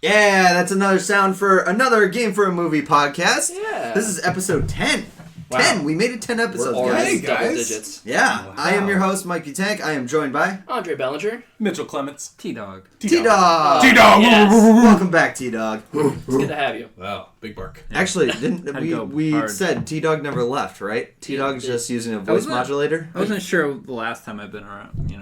Yeah, that's another sound for another Game for a Movie podcast. Yeah. This is episode 10. Wow. 10. We made it 10 episodes, We're guys. already Hey, double guys. digits. Yeah, Wow. I am your host, Mikey Tank. I am joined by Andre Bellinger. Mitchell Clements. T-Dawg. T-Dawg. T-Dawg. Yes. Welcome back, T-Dog. It's good to have you. Wow, big bark. Actually, didn't Had to go we hard. said T-Dog never left, right? T-Dog's just using a voice wasn't- modulator. I wasn't sure the last time I've been around,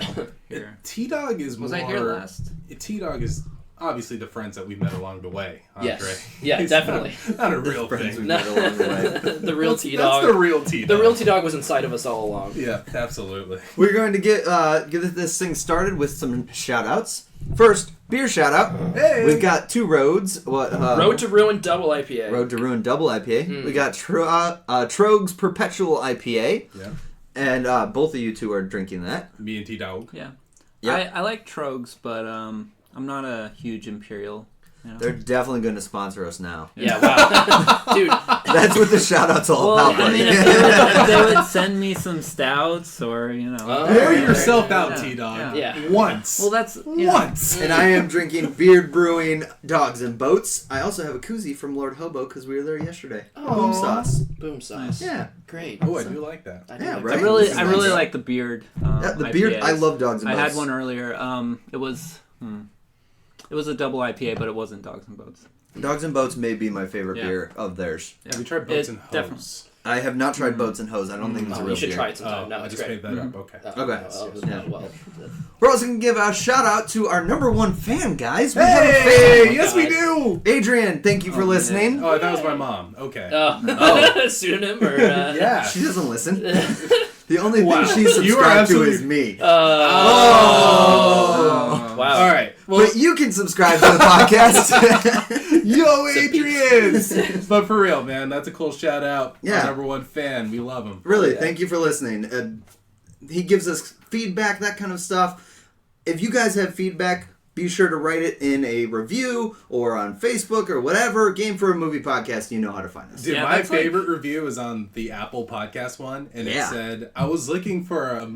here. T-Dawg is Was more... I here last? T-Dawg is obviously the friends that we met along the way, Andre. Yes. Yeah, It's definitely. Not a real Friends thing. we met along the way. The real That's T-Dog. the real T-Dawg. The real T-Dog was inside of us all along. Yeah, absolutely. We're going to get this thing started with some shout-outs. First, beer shout-out. Hey! We've got two roads. Road to Ruin Double IPA. Road to Ruin Double IPA. We got Trogue's Perpetual IPA. Yeah. And both of you two are drinking that. Me and T-Dawg. Yeah. Yep. I like Trogues, but I'm not a huge Imperial. They're definitely going to sponsor us now. Yeah, wow. Dude, That's what the shout-out's all Well, about, I buddy. mean, if they would send me some stouts or, Wear yeah. yourself out, Yeah. T-Dawg. Yeah. Once. Well, that's... Once. And I am drinking Beard Brewing Dogs and Boats. I also have a koozie from Lord Hobo because we were there yesterday. Boom sauce. Boom sauce. Yeah. Great. Oh, I do like that. I do Yeah, like right? I that. really like the beard. Yeah, the beard. IPAs. I love Dogs and I Boats. had one earlier. It was a double IPA, but it wasn't Dogs and Boats. Dogs and Boats may be my favorite Yeah. beer of theirs. Yeah. Have you tried Boats and definitely. Hose? I have not tried Boats and Hose. I don't think it's a Oh, real you should beer. try it sometime. No, I it's just great. made that up. Okay. Okay. Well, We're also going to give a shout out to our number one fan, guys. We have a Hey! fan. Yes, we do! Adrian, thank you for listening. Oh, that was my mom. Okay. pseudonym or Yeah. She doesn't listen. The only Wow. thing she You are subscribed to absolutely- is me. Oh! Wow. All right. Well, But you can subscribe to the podcast. yo, Adrian! But for real, man, that's a cool shout out. Yeah. Our number one fan. We love him. Really, Yeah. thank you for listening. He gives us feedback, that kind of stuff. If you guys have feedback, be sure to write it in a review or on Facebook or whatever. Game for a Movie podcast, you know how to find us. Dude, Yeah, my that's like- favorite review is on the Apple Podcast one, and Yeah. it said, I was looking for a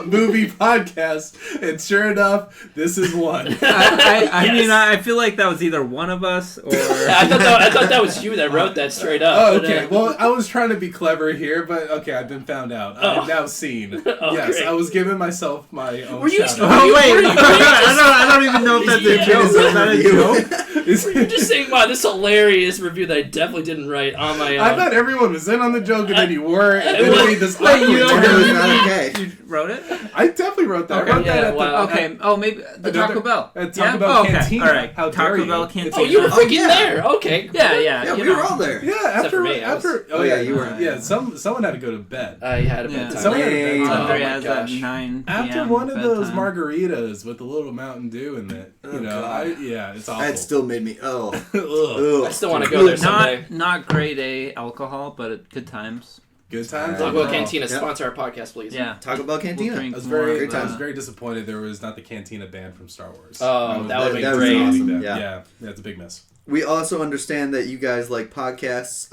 movie podcast, and sure enough, this is one. I Yes. mean, I feel like that was either one of us or... I thought that was you that wrote that straight up. Oh, but, okay. Well, I was trying to be clever here, but okay, I've been found out. I'm now seen. Yes, great. I was giving myself my own Were you- shout out. Oh, wait. Were you I don't even know if that's a Yeah. joke. Is that a joke? You're just saying, wow, this hilarious review that I definitely didn't write on my own. I thought everyone was in on the joke, and then you weren't, and then Well, you made this wait, awkward you don't It was turn. not okay. You wrote it? I definitely wrote that. Okay. I wrote that Yeah, at wow. the... Okay. Oh, maybe the Taco Bell. Taco Bell Oh, okay. Cantina. All right. How dare Taco you. Bell Cantina. Oh, you were freaking yeah. there. Okay. Yeah. Yeah, we were all there. Yeah, Except after for me, I was- oh yeah, you were. Yeah. Yeah, someone had to go to bed. I had a Yeah. bedtime. Someone had a Yay. bedtime. Andre Oh my has that gosh. 9 After PM one of those bedtime. margaritas with a little Mountain Dew in it, Oh, you know, God. it's awful. That still made me, Ugh. I still want to go there someday. Not grade A alcohol, but at good times. Good times. Taco Bell overall. Cantina, Yeah. sponsor our podcast, please. Yeah. Taco Bell Cantina. We'll drink I was more very, of, Great I was times. very disappointed there was not the Cantina band from Star Wars. Oh, that would've been that was great. awesome. Yeah, Yeah. that's a big miss. We also understand that you guys like podcasts.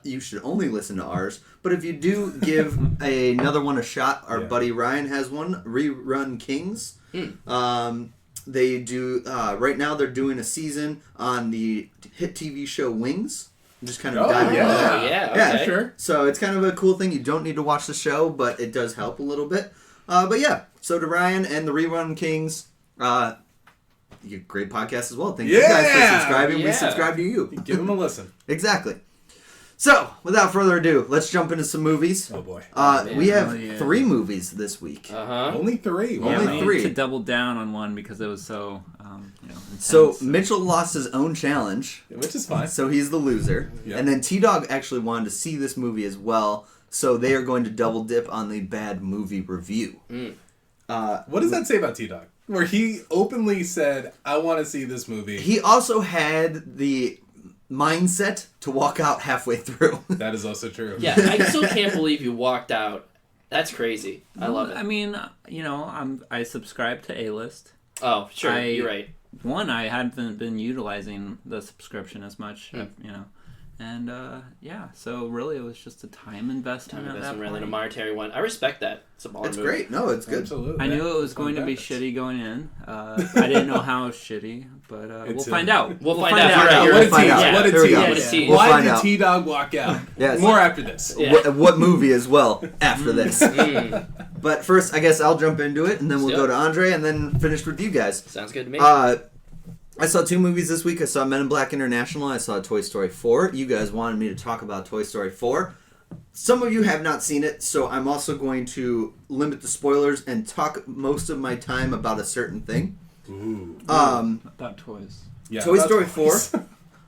You should only listen to ours. But if you do give another one a shot, our Yeah. buddy Ryan has one, Rerun Kings. They do, right now they're doing a season on the hit TV show Wings. Just kind of Oh, diving into that. Oh, yeah, Yeah, okay. Sure. So it's kind of a cool thing. You don't need to watch the show, but it does help a little bit. But yeah, so to Ryan and the Rerun Kings, you great podcast as well. Thank you guys for Yeah! subscribing. We Yeah. subscribe to you. Give them a listen. Exactly. So, without further ado, let's jump into some movies. Oh boy. We have Oh, yeah. 3 movies this week. Uh-huh. Only 3. Yeah, Only we need 3. to double down on one because it was so, intense. So, Mitchell lost his own challenge, Which is fine. so he's the loser. Yeah. And then T-Dawg actually wanted to see this movie as well, so they are going to double dip on the bad movie review. What does that say about T-Dawg? Where he openly said, I want to see this movie. He also had the mindset to walk out halfway through. That is also true. Yeah, I still can't believe you walked out. That's crazy. I love it. I mean, I subscribe to A-List. Oh, sure, you're right. I haven't been utilizing the subscription as much, And yeah, so really it was just a time investment at that rather point. than a monetary one. I respect that. It's a baller It's movie. great. No, it's good. Absolutely. I knew it was going to be shitty going in. I didn't know how shitty, but we'll find out. We'll find out. All right, You're what a a tease. yeah. What a There we tease. go. What a tease. We'll Why find did out. T-Dawg walk out? Yes. More after this. Yeah. What movie as well after this? Mm. But first, I guess I'll jump into it, and then we'll Let's go do to it. Andre, and then finish with you guys. Sounds good to me. I saw 2 movies this week. I saw Men in Black International. I saw Toy Story 4. You guys wanted me to talk about Toy Story 4. Some of you have not seen it, so I'm also going to limit the spoilers and talk most of my time about a certain thing. Ooh. About toys. Yeah, Toy that's Story nice. 4,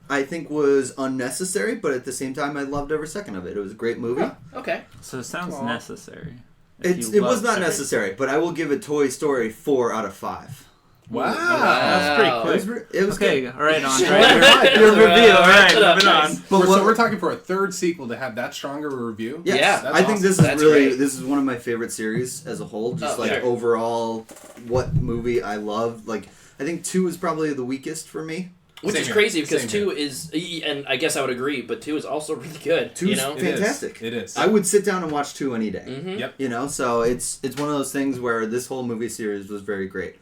I think, was unnecessary, but at the same time, I loved every second of it. It was a great movie. Okay. So it sounds Aw. necessary. It was not necessary, but I will give it Toy Story 4 out of 5. Wow. That's pretty It quick. was Okay, good. all right, Andre. Right. Your review. All right, Shut up, moving on. nice. But So we're talking for a third sequel to have that stronger a review? Yes. Yeah, that's I think awesome. this is That's really great. this is one of my favorite series as a whole. Just Oh, like sure. overall, what movie I love. Like I think 2 is probably the weakest for me. Which Same is here. crazy because Same 2 is, and I guess I would agree, but 2 is also really good. 2 you is know? It is. fantastic. It is. I would sit down and watch 2 any day. Mm-hmm. Yep. You know, so it's one of those things where this whole movie series was very great.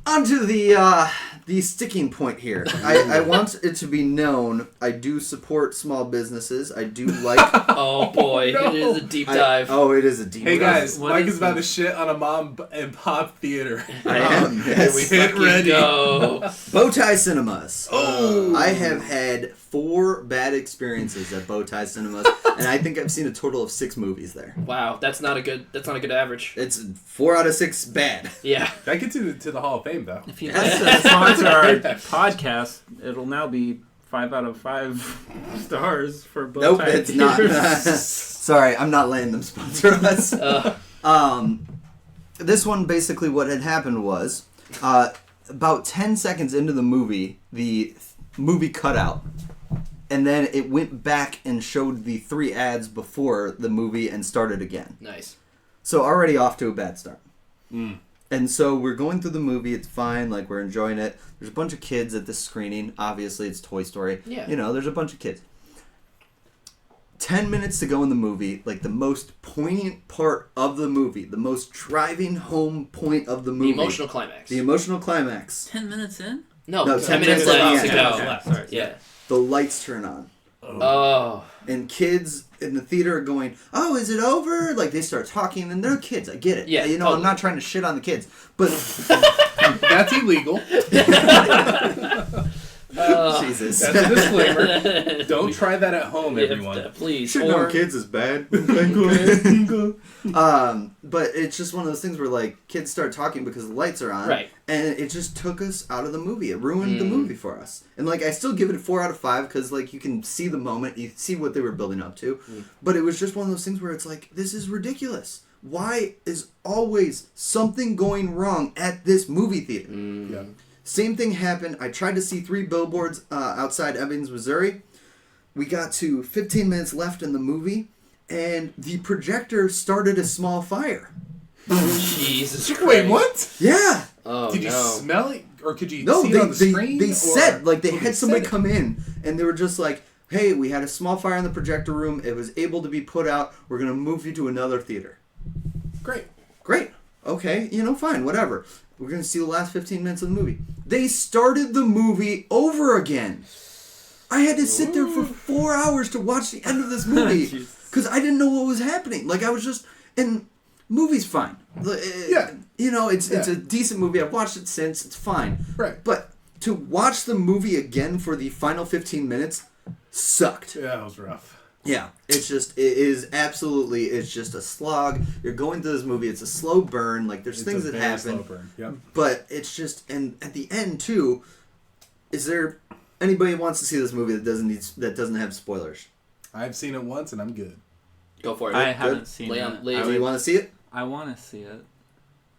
On to the sticking point here. I want it to be known I do support small businesses. I do like. Oh boy, No. it is a deep dive. It is a deep. Hey dive. guys, What Mike is is about this? to shit on a mom and pop theater. I am. Yes. We hit Fucking ready. go. Bowtie Cinemas. Oh. I have had 4 bad experiences at Bowtie Cinemas, and I think I've seen a total of 6 movies there. Wow, that's not a good average. It's 4 out of 6 bad. Yeah. That gets you to the Hall of Fame, though. If you'd Yes. like to sponsor our podcast, it'll now be 5 out of 5 stars for both. Nope, it's not. Sorry, I'm not letting them sponsor us. This one, basically what had happened was, about 10 seconds into the movie cut out. And then it went back and showed the 3 ads before the movie and started again. Nice. So already off to a bad start. Mm. And so we're going through the movie. It's fine. Like, we're enjoying it. There's a bunch of kids at this screening. Obviously, it's Toy Story. Yeah. You know, there's a bunch of kids. 10 minutes to go in the movie. Like, the most poignant part of the movie. The most driving home point of the The movie. emotional climax. The emotional climax. 10 minutes in? No, No, 10 10 minutes minutes left to left. go. left. Sorry. Yeah. The lights turn on. Oh. And kids in the theater are going, oh, is it over? Like, they start talking, and they're kids. I get it. Yeah, You know, totally. I'm not trying to shit on the kids. But, That's illegal. Jesus. That's a disclaimer. Don't try that at home, everyone. Please. Shitting Or, on kids is bad. But it's just one of those things where, like, kids start talking because the lights are on. Right. And it just took us out of the movie. It ruined the movie for us. And, like, I still give it a 4 out of 5 because, like, you can see the moment. You see what they were building up to. But it was just one of those things where it's like, this is ridiculous. Why is always something going wrong at this movie theater? Yeah. Same thing happened. I tried to see 3 billboards outside Ebbings, Missouri. We got to 15 minutes left in the movie, and the projector started a small fire. Jesus Christ. Wait, what? Yeah. Oh, Did you no. smell it? Or could you No, see it on the screen? they said, like, they Oh, had somebody said it. come in, and they were just like, hey, we had a small fire in the projector room. It was able to be put out. We're going to move you to another theater. Great. Great. Okay, fine, whatever. We're going to see the last 15 minutes of the movie. They started the movie over again. I had to sit there for 4 hours to watch the end of this movie because I didn't know what was happening. Like, I was just... And movie's fine. Yeah. It's a decent movie. I've watched it since. It's fine. Right. But to watch the movie again for the final 15 minutes sucked. Yeah, that was rough. Yeah, it's just it's just a slog. You're going through this movie, it's a slow burn, like there's It's things a that very happen. slow burn. Yep. But it's just, and at the end too, is there anybody who wants to see this movie that doesn't have spoilers? I've seen it once and I'm good. Go for it. I haven't seen Leon, it. Lee. Do you want to see it? I want to see it.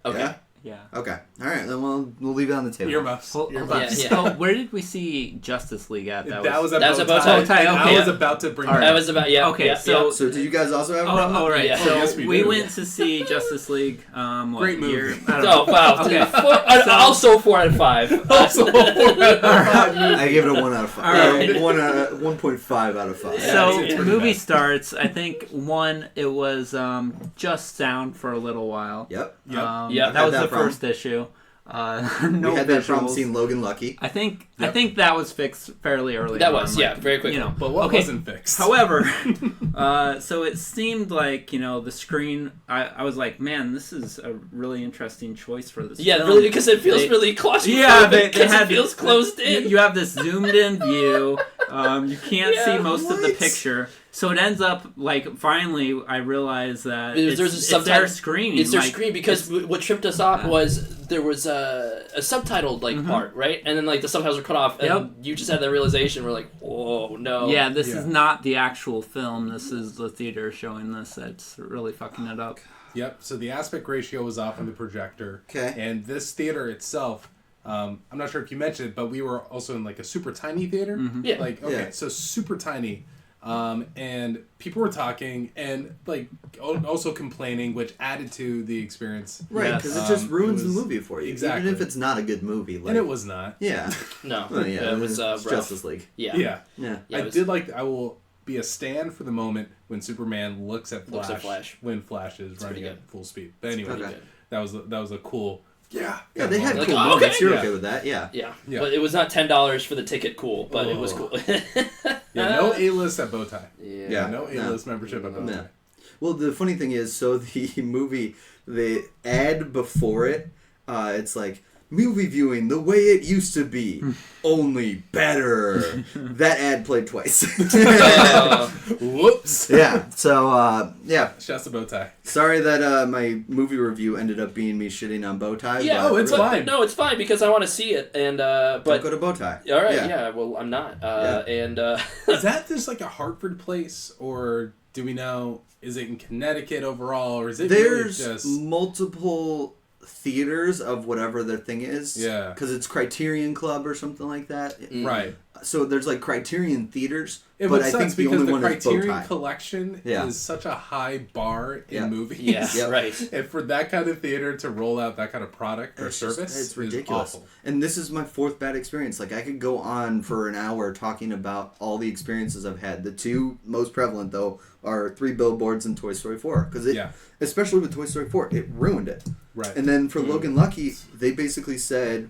Okay. Yeah? Yeah. Okay. All right. Then we'll leave it on the table. Earmuffs. Hold on. Yeah, So where did we see Justice League at? That was That was a a bow bow tie. tie. And Okay. I was about to bring All that That up. was about Okay, Yeah, so- So did you guys also have a Oh, problem? all right. Yeah. So Oh, yes, we we did. went to see Justice League. What Great movie. year? I don't Oh know. wow! Okay. Also 4 out of 5. Also, I give it a 1 out of 5. All right. 1.5 out of 5. So it's the pretty movie bad. starts. I think it was just sound for a little while. Yep. Yep. Yeah. That was Had that the problem. first issue. No We had that problem visuals. seeing Logan Lucky. I think Yep. that was fixed fairly early. That on, was, like, yeah, very quickly. You know, But what okay. wasn't fixed? However, so it seemed like the screen. I was like, man, this is a really interesting choice for this. Yeah, film. really, because it feels They- really claustrophobic. Yeah, they because had it feels closed in. You have this zoomed in view. You can't Yeah, see most of the what? picture. So it ends up like finally I realize that There's it's a their subtitle. screen. It's their like, screen because what tripped us off was there was a subtitled Mm-hmm. part, right? And then the subtitles were cut off, and Yep. you just had that realization. We're like, whoa, no. Yeah, this Yeah. is not the actual film. This is the theater showing this. That's really fucking it up. Yep. So the aspect ratio was off on the projector. Okay. And this theater itself, I'm not sure if you mentioned it, but we were also in like a super tiny theater. Yeah. Like, okay, Yeah. so super tiny. And people were talking and like also complaining, which added to the experience. Right, Yes. because it just ruins it was- the movie for you. exactly. Even if it's not a good movie. Like, And it was not. Yeah. No. Well, yeah, it was it's rough. Justice League. Yeah. Yeah. Yeah. Yeah, I it was- did like. I will be a stand for the moment when Superman looks at Looks Flash. at Flash. When Flash is running pretty at good. full speed. But anyway, pretty good. that was a cool. Yeah. Yeah, they had Like, cool oh, moments. okay. You're Yeah. okay with that? Yeah. Yeah. Yeah. But it was not $10 for the ticket cool, but it was Oh. cool. Yeah. No A-list at Bowtie. Yeah. Yeah. No A-list membership at Bowtie. Yeah. Well, the funny thing is, so the movie, the ad before it, it's like, movie viewing the way it used to be, only better. That ad played twice. Whoops. Yeah, so, yeah. Shouts to Bowtie. Sorry that my movie review ended up being me shitting on Bowtie. Yeah, but Oh, it's but- fine. No, it's fine because I want to see it, and Don't but go to Bowtie. all right, yeah. Well, I'm not, and Is that just like a Hartford place, or do we know? Is it in Connecticut overall, or is it There's really just? multiple theaters of whatever their thing is. Yeah. Because it's Criterion Club or something like that. Right. So there's like Criterion theaters, It but would I sucks think the because only the one is Criterion Bowtie. Collection Yeah. is such a high bar in Yeah. movies. yeah, Yep. right. And for that kind of theater to roll out that kind of product or It's just- service, it's is ridiculous. awful. And this is my fourth bad experience. Like I could go on for an hour talking about all the experiences I've had. The two most prevalent though are 3 Billboards and Toy Story 4 because Yeah. especially with Toy Story 4, it ruined it. Right. And then for Logan Lucky, they basically said,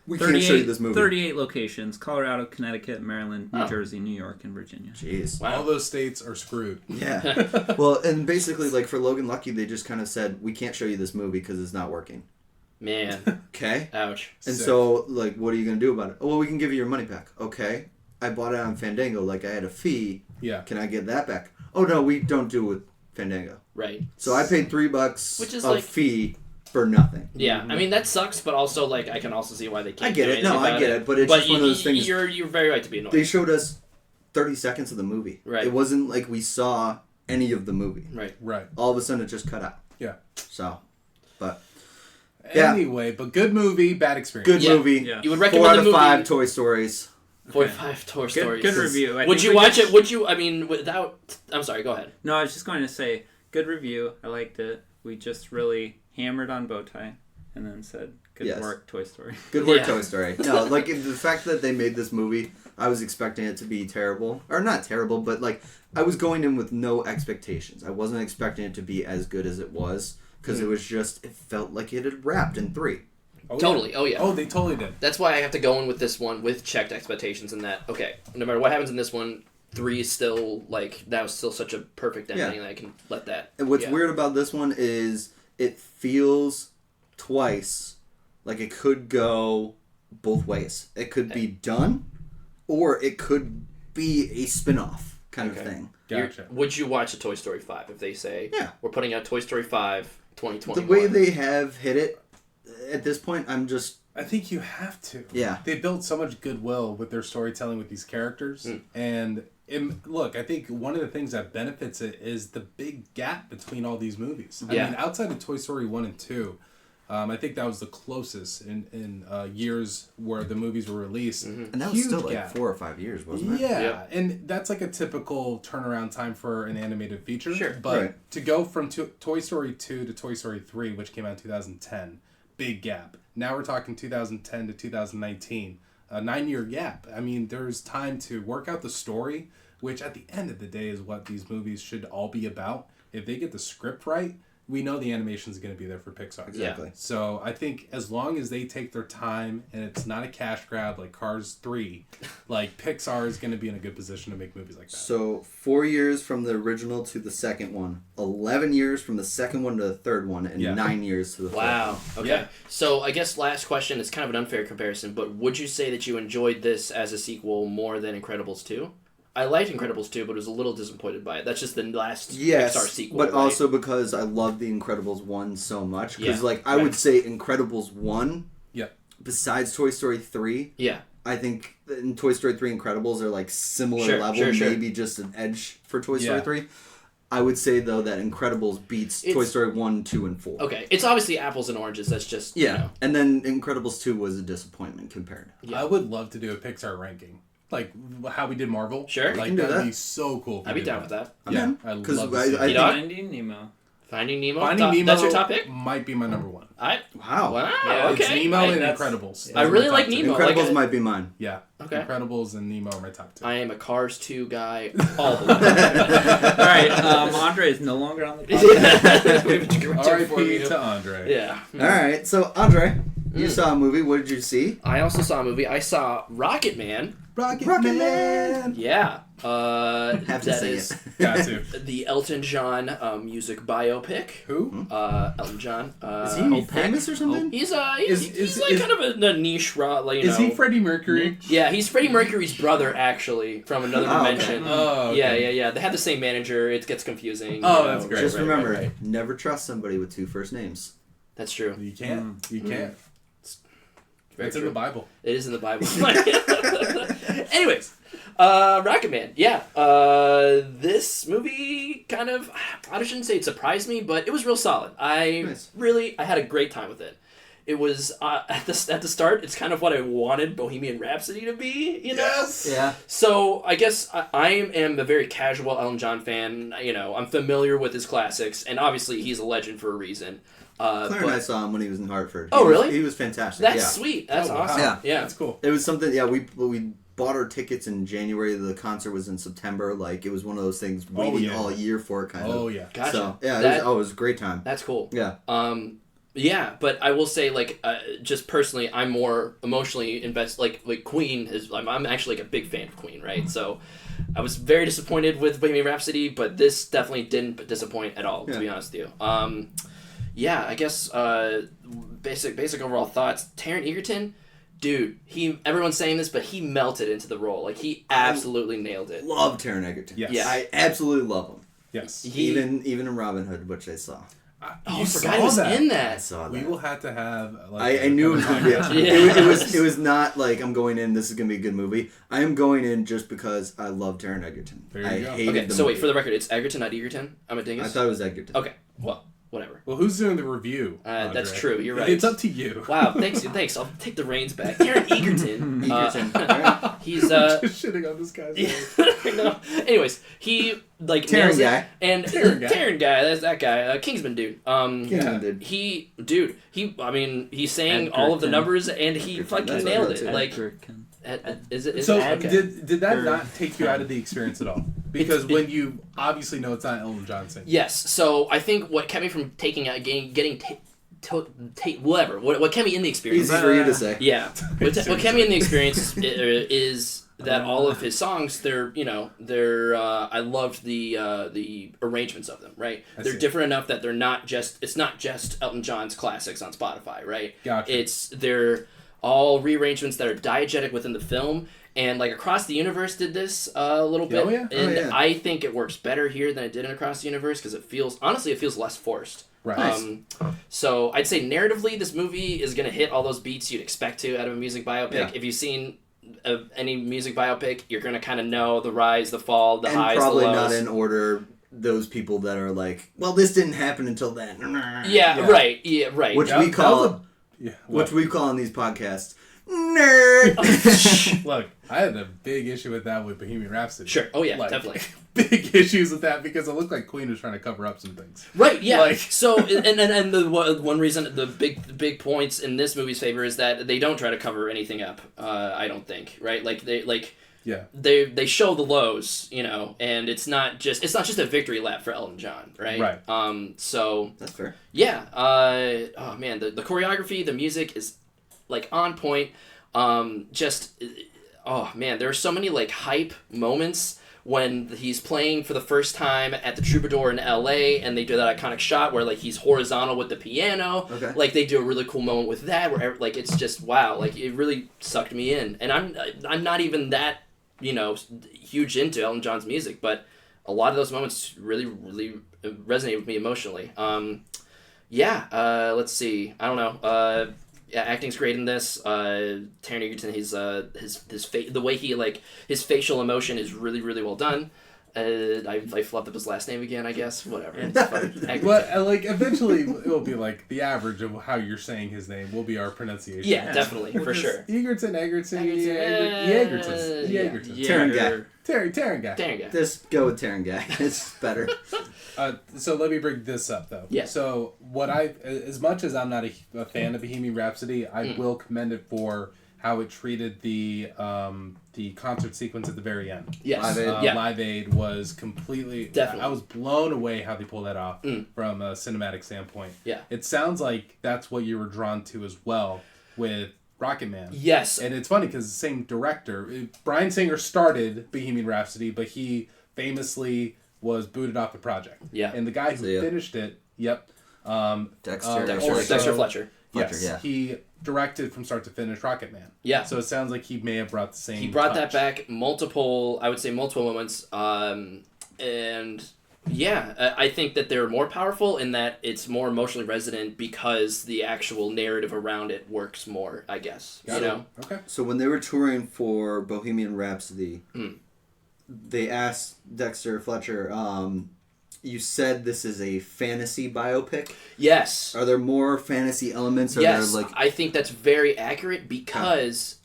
"We can't show you this movie." 38 locations: Colorado, Connecticut, Maryland, New Oh. Jersey, New York, and Virginia. Jeez. Wow. All those states are screwed. Yeah. Well, and basically, like for Logan Lucky, they just kind of said, "We can't show you this movie because it's not working." Man, Okay. ouch. And Sick. so, like, what are you gonna do about it? Oh, well, we can give you your money back. Okay. I bought it on Fandango. Like, I had a fee. Yeah. Can I get that back? Oh no, we don't do it with Fandango. Right. So I paid $3 Which is of like- fee for nothing. Yeah, I mean that sucks, but also like I can also see why they can't. I get do it. No, anything I about get it. But it's just one of those things. You're very right to be annoyed. They showed us 30 seconds of the movie. Right. It wasn't like we saw any of the movie. Right. Right. All of a sudden, it just cut out. Yeah. So, but Yeah. Anyway, but good movie, bad experience. good Yeah. movie. Yeah. You would 4 recommend out the of movie. 5 Toy Stories. 45 Toy Stories. Good review. I Would think you we watch just- it? Would you? I mean, without. I'm sorry. Go ahead. No, I was just going to say, good review. I liked it. We just really hammered on Bowtie and then said, good Yes. work, Toy Story. Good work, Yeah. Toy Story. No, like the fact that they made this movie, I was expecting it to be terrible, or not terrible, but like I was going in with no expectations. I wasn't expecting it to be as good as it was because it was just it felt like it had wrapped in 3. Oh, yeah. Totally. Oh yeah. Oh, they totally did. That's why I have to go in with this one with checked expectations and that. Okay, no matter what happens in this one, 3 is still like that was still such a perfect ending Yeah. that I can let that. And what's yeah. weird about this one is it feels twice like it could go both ways. It could be done, or it could be a spin-off kind of Okay. thing. Gotcha. Would you watch a Toy Story 5 if they say Yeah. we're putting out Toy Story 5 The 2021? way they have hit it, at this point, I'm just I think you have to. yeah. They built so much goodwill with their storytelling with these characters. And look, I think one of the things that benefits it is the big gap between all these movies. I Yeah. mean, outside of Toy Story 1 and 2, I think that was the closest in years where the movies were released. And that was Huge still like gap. 4 or 5 years, wasn't it? Yeah, Yep. and that's like a typical turnaround time for an animated feature. Sure. But Right. to go from Toy Story 2 to Toy Story 3, which came out in 2010, big gap. Now we're talking 2010 to 2019, a 9-year gap. I mean, there's time to work out the story, which at the end of the day is what these movies should all be about. If they get the script right, we know the animation is going to be there for Pixar. Exactly. So I think as long as they take their time and it's not a cash grab like Cars 3, like Pixar is going to be in a good position to make movies like that. So 4 years from the original to the second one, 11 years from the second one to the third one, and 9 years to the fourth Wow. one. Okay. Yeah. So I guess last question. It's kind of an unfair comparison, but would you say that you enjoyed this as a sequel more than Incredibles 2? I liked Incredibles 2, but was a little disappointed by it. That's just the last Pixar sequel. but right? also because I love the Incredibles 1 so much. Because, Yeah, I would say Incredibles 1, Yep. besides Toy Story 3, Yeah. I think in Toy Story 3 Incredibles are like similar Sure, level, sure. maybe just an edge for Toy Story Yeah. 3. I would say, though, that Incredibles beats Toy Story 1, 2, and 4. Okay. It's obviously apples and oranges. That's just, Yeah, you know. and then Incredibles 2 was a disappointment compared. Yeah. I would love to do a Pixar ranking. Like how we did Marvel. Sure. Like can do that'd that. be so cool. if we I'd be did down with that. I'm Yeah, in. I'd 'Cause love to I- see I- it. T-Dawg? Finding Nemo. Finding Nemo? Finding Nemo. That's your top pick? Might be my number one. Wow. Wow. Yeah, Okay. It's Nemo Hey, and that's- Incredibles. I Those are really my like top two. Nemo. Incredibles Like might be mine. Yeah. Okay. Incredibles and Nemo are my top two. I am a Cars 2 guy all the way. All right, Andre is no longer on the podcast. We have a dramatic for R.I.P. you. to Andre. Yeah. All right, so Andre, you saw a movie. What did you see? I also saw a movie. I saw Rocketman. Rocketman. Yeah. Have to that say is it. Got to. the Elton John music biopic. Who? Elton John. Is he famous or something? He's Is- like is- kind of a niche rock, like, you Is know. he Freddie Mercury? Yeah, he's Freddie Mercury's brother, actually, from another Oh, okay. dimension. Oh, okay. Yeah. They have the same manager. It gets confusing. Oh, you know. that's great. Just remember, right. never trust somebody with 2 first names. That's true. You can't. You can't. Very It's in true. the Bible. It is in the Bible. Anyways, Rocketman. Yeah, this movie kind of, I shouldn't say it surprised me, but it was real solid. I had a great time with it. It was at the start. It's kind of what I wanted Bohemian Rhapsody to be. You know. Yes. Yeah. So I guess I am a very casual Elton John fan. You know, I'm familiar with his classics, and obviously he's a legend for a reason. Claire and I saw him when he was in Hartford. Oh, He was- really? He was fantastic. That's yeah. sweet. That's Oh, wow. awesome. Yeah. That's cool. It was something. Yeah, we bought our tickets in January. The concert was in September. Like it was one of those things waiting yeah. all year for it, kind of. Oh yeah. Gotcha. So yeah, That- it was a great time. That's cool. Yeah. Yeah, but I will say, like, just personally, I'm more emotionally invested. Like Queen is. I'm actually like a big fan of Queen, right? So, I was very disappointed with Bohemian Rhapsody, but this definitely didn't disappoint at all. To be honest with you. Yeah, I guess basic overall thoughts. Taron Egerton, dude, everyone's saying this, but he melted into the role. Like he absolutely nailed it. Love Taron Egerton. Yes. Yeah. I absolutely love him. Yes. Even in Robin Hood, which I saw. I forgot he was in that. I saw that. We will have to have. Like, I knew it was going to be. Yeah. It was not like I'm going in. This is going to be a good movie. I am going in just because I love Taron Egerton. There you I go. hated Okay, the so movie. wait, for the record, it's Egerton, not Egerton. I'm a dingus. I thought it was Egerton. Okay, well, whatever. Well, who's doing the review? That's Andre? true. You're right. It's up to you. Wow, thanks. I'll take the reins back. Taron Egerton. Egerton. He's Just shitting on this guy's name. no. Anyways, he like Taron nails it. guy. And Taron guy. Taron guy, that's that guy, Kingsman dude. Kingsman dude. He sang Edgerton. all of the numbers and he Edgerton, fucking that's nailed what it. I Like, Edgerton. is it? So okay. did that not take you out of the experience at all? Because when you obviously know it's not Elton John singing. Yes. So I think what kept me from what kept me in the experience. Easy for you to say. Yeah. What kept me in the experience is that all of his songs, I loved the arrangements of them, right? They're see. different enough that it's not just Elton John's classics on Spotify, right? Gotcha. They're all rearrangements that are diegetic within the film. And like Across the Universe did this a little bit, Oh, yeah? and Oh, yeah. I think it works better here than it did in Across the Universe because it feels less forced. Right. So I'd say narratively, this movie is gonna hit all those beats you'd expect to out of a music biopic. Yeah. If you've seen any music biopic, you're gonna kind of know the rise, the fall, the And highs, probably the not lows. in order those people that are like, well, this didn't happen until then. Yeah, right. Yeah, right. Which That- we that call, was which we call in these podcasts, nerd. Look, I had a big issue with that with Bohemian Rhapsody. Sure. Oh yeah, Like, definitely. Big issues with that because it looked like Queen was trying to cover up some things. Right. Yeah. Like- So, and the one reason, the big points in this movie's favor is that they don't try to cover anything up. I don't think. Right. Like Yeah. they show the lows, you know, and it's not just a victory lap for Elton John, right? Right. So That's fair. yeah. Oh man, the choreography, the music is like on point. Oh man, there are so many like hype moments when he's playing for the first time at the Troubadour in LA, and they do that iconic shot where like he's horizontal with the piano. Okay. Like they do a really cool moment with that where like it's just wow, like it really sucked me in. And I'm not even that, you know, huge into Elton John's music, but a lot of those moments really resonate with me emotionally. Let's see. I don't know. Yeah, acting's great in this. Taron Egerton, the way he like his facial emotion is really well done. I flubbed up his last name again, I guess. Whatever. It's fine. But like eventually it will be like the average of how you're saying his name will be our pronunciation. Yeah, definitely, for Just sure. Egerton. Taron guy. Taron guy. Taron guy. Just go with Taron guy. It's better. So let me bring this up though. Yeah. So as much as I'm not a fan of Bohemian Rhapsody, I will commend it for how it treated the concert sequence at the very end. Yes. Live Aid. Yeah. Live Aid was completely... Definitely. I was blown away how they pulled that off from a cinematic standpoint. Yeah. It sounds like that's what you were drawn to as well with Rocketman. Yes. And it's funny because the same director, Bryan Singer started Bohemian Rhapsody, but he famously was booted off the project. Yeah. And the guy who finished it, Dexter Fletcher. Yes, yeah. he directed from start to finish Rocketman. Yeah. So it sounds like he may have brought the same He brought touch. that back multiple moments. And yeah, I think that they're more powerful in that it's more emotionally resonant because the actual narrative around it works more, I guess. Got you it. know? Okay. So when they were touring for Bohemian Rhapsody, they asked Dexter Fletcher, you said this is a fantasy biopic. Yes. Are there more fantasy elements? Or Yes, there, like... I think that's very accurate because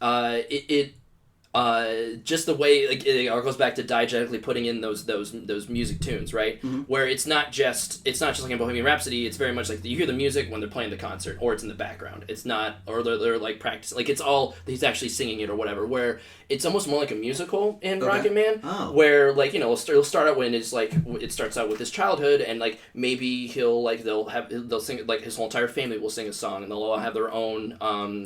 just the way it goes back to diegetically putting in those music tunes, right? Mm-hmm. Where it's not just like in Bohemian Rhapsody. It's very much like you hear the music when they're playing the concert, or it's in the background. It's not, or they're like practicing. Like it's all he's actually singing it or whatever. Where it's almost more like a musical in Rocketman, where like you know it'll start out when it's like it starts out with his childhood, and like maybe they'll sing like his whole entire family will sing a song, and they'll all have their own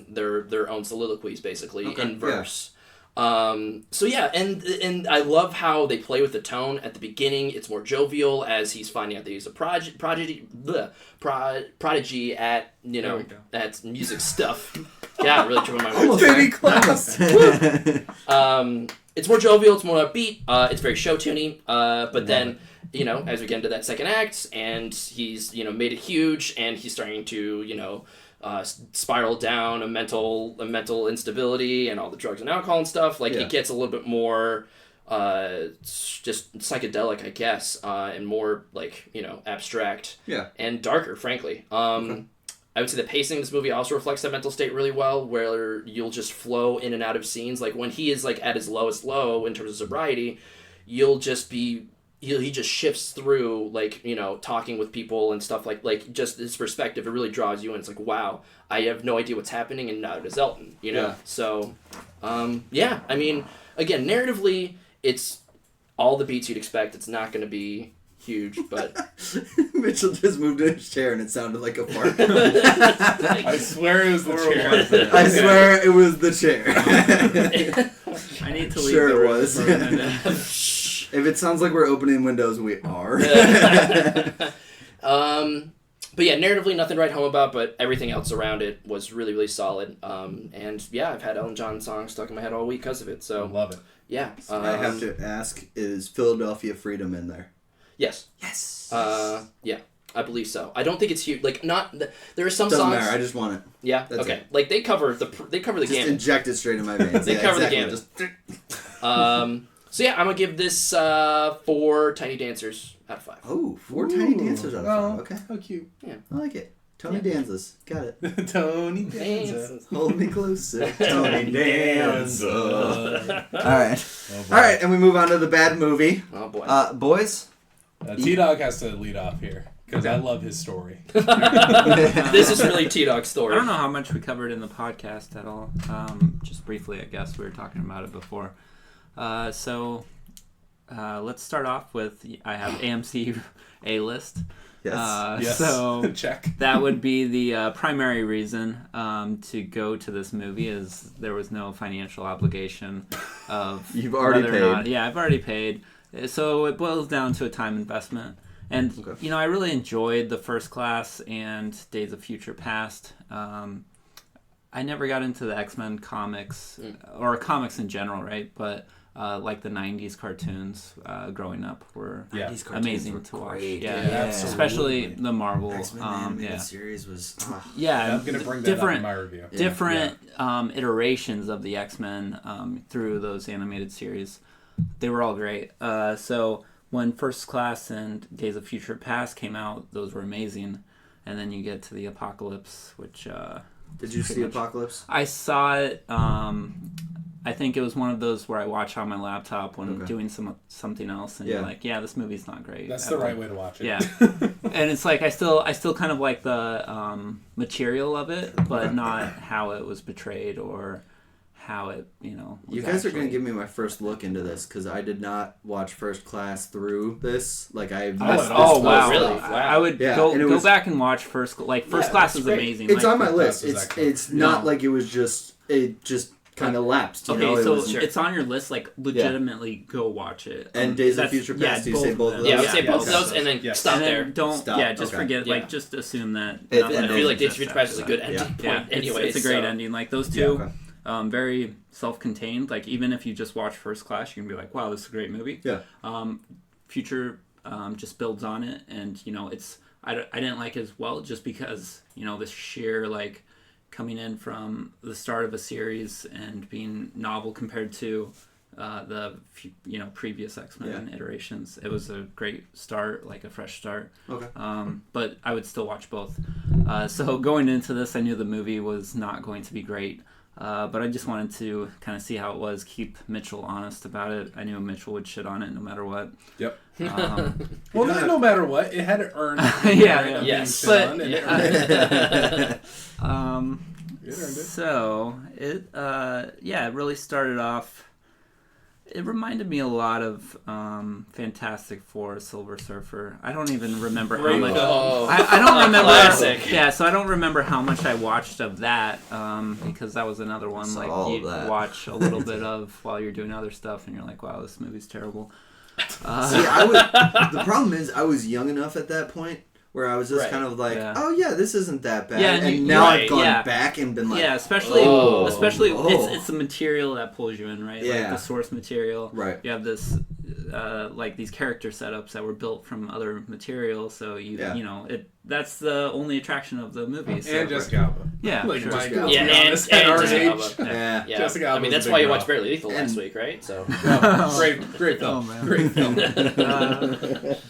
their own soliloquies basically in verse. So yeah, and I love how they play with the tone at the beginning. It's more jovial as he's finding out that he's a prodigy at, you know, at music stuff. Yeah, really tripping my words. Very close. It's more jovial, it's more upbeat, it's very show tuny, but then, you know, as we get into that second act, and he's, you know, made it huge, and he's starting to, you know, spiral down a mental instability and all the drugs and alcohol and stuff. Like it gets a little bit more just psychedelic, I guess, and more like, you know, abstract and darker, frankly. I would say the pacing of this movie also reflects that mental state really well, where you'll just flow in and out of scenes. Like when he is like at his lowest low in terms of sobriety, you'll just be he just shifts through, like, you know, talking with people and stuff, like just his perspective, it really draws you in. It's like, wow, I have no idea what's happening, and now does Elton, you know? So, yeah, I mean, again, narratively, it's all the beats you'd expect. It's not going to be huge, but... Mitchell just moved in his chair, and it sounded like a fart. I swear it was the chair. I swear it was the chair. I need to leave Sure the it room was. for a minute. If it sounds like we're opening windows, we are. But yeah, narratively, nothing to write home about, but everything else around it was really solid. And yeah, I've had Elton John songs stuck in my head all week because of it. So Love it. Yeah. I have to ask, is Philadelphia Freedom in there? Yes. Yes. Yeah, I believe so. I don't think it's huge. Like, not there are some Doesn't songs. matter. I just want it. Yeah. That's okay. it. Like they cover the Just gamut. inject it straight in my veins. They cover the gamut. Just... So yeah, I'm gonna give this 4 Tiny Dancers out of 5. Oh, 4 Tiny Dancers out of 5. Okay. How cute. Yeah. I like it. Tony Danzas. Got it. Tony Danza. Hold me closer. Tony Danza. All right. Oh, boy. All right, and we move on to the bad movie. Oh boy. Boys? T-Dawg has to lead off here, because I love his story. This is really T-Dawg's story. I don't know how much we covered in the podcast at all. Just briefly, I guess we were talking about it before. So let's start off with, I have AMC A-list. Yes. Yes. So Check. that would be the primary reason to go to this movie, is there was no financial obligation of You've already whether or not- paid. yeah, I've already paid. So it boils down to a time investment. And, Okay. I really enjoyed the First Class and Days of Future Past. I never got into the X-Men comics, or comics in general, right? But like the 90s cartoons growing up were These cartoons amazing were to watch. great. Yeah, absolutely. especially the Marvel. X-Men animated series was... Yeah, I'm going to bring that up in my review. different iterations of the X-Men through those animated series. They were all great. So when First Class and Days of Future Past came out, those were amazing. And then you get to the Apocalypse, which... Did you see Apocalypse? I saw it. I think it was one of those where I watch on my laptop when I'm doing something else, and you're like, "Yeah, this movie's not great." That's the right way to watch it. Yeah, and it's like I still kind of like the material of it, but not how it was portrayed or how it, was You guys are going to actually- give me my first look into this, because I did not watch First Class through this. Like, I... Oh wow! really? Wow. I would Yeah, go and it was- back and watch First Class that's is great. amazing. It's Like, on my list. Class was It's excellent. not No. like it just kind of lapsed. You know? Okay, It so was, it's on your list. Like, legitimately, go watch it. And Days of That's- Future Past, do you both say of both of them. those? Yeah, I would say Yeah, both of okay. those, and then Yes. stop and there. then don't. Stop, Yeah, just okay. forget. Yeah. Like, just assume that. It- nothing and I else feel like Days of exists Future Past is a after good that. ending Yeah, point anyway. it's a great so. ending. Like those Yeah, two, okay. very self-contained. Like even if you just watch First Class, you can be like, "Wow, this is a great movie." Yeah. Future just builds on it, and it's I didn't like it as well just because the sheer like coming in from the start of a series and being novel compared to the previous X-Men iterations. It was a great start, like a fresh start. Okay. But I would still watch both. So going into this, I knew the movie was not going to be great. But I just wanted to kind of see how it was, keep Mitchell honest about it. I knew Mitchell would shit on it no matter what. Yep. Well, not no matter what. It had to earn Yeah, yes. being shit on, and it earned it. It earned it. So it it really started off. It reminded me a lot of Fantastic Four, Silver Surfer. I don't even remember how much. I don't remember. Classic. Yeah, so I don't remember how much I watched of that because that was another one Saw like all you of that. watch a little bit of while you're doing other stuff, and you're like, "Wow, this movie's terrible." See, the problem is I was young enough at that point where I was just Right. kind of like, Yeah. oh yeah, this isn't that bad. Yeah, and you- now right, I've gone yeah. back and been like, Yeah, especially oh. it's the material that pulls you in, right? Like Yeah. the source material. Right. You have this like these character setups that were built from other material, so that's the only attraction of the movie. So, And Jessica Alba. Yeah, Like, sure. my God, Yeah, to be and honest, at our Jessica age. Alba. Yeah. Yeah. Jessica I Alba's mean, that's a why big you watched draw. Barely Lethal last And- week, right? So Oh, great film. Oh, man. Great film.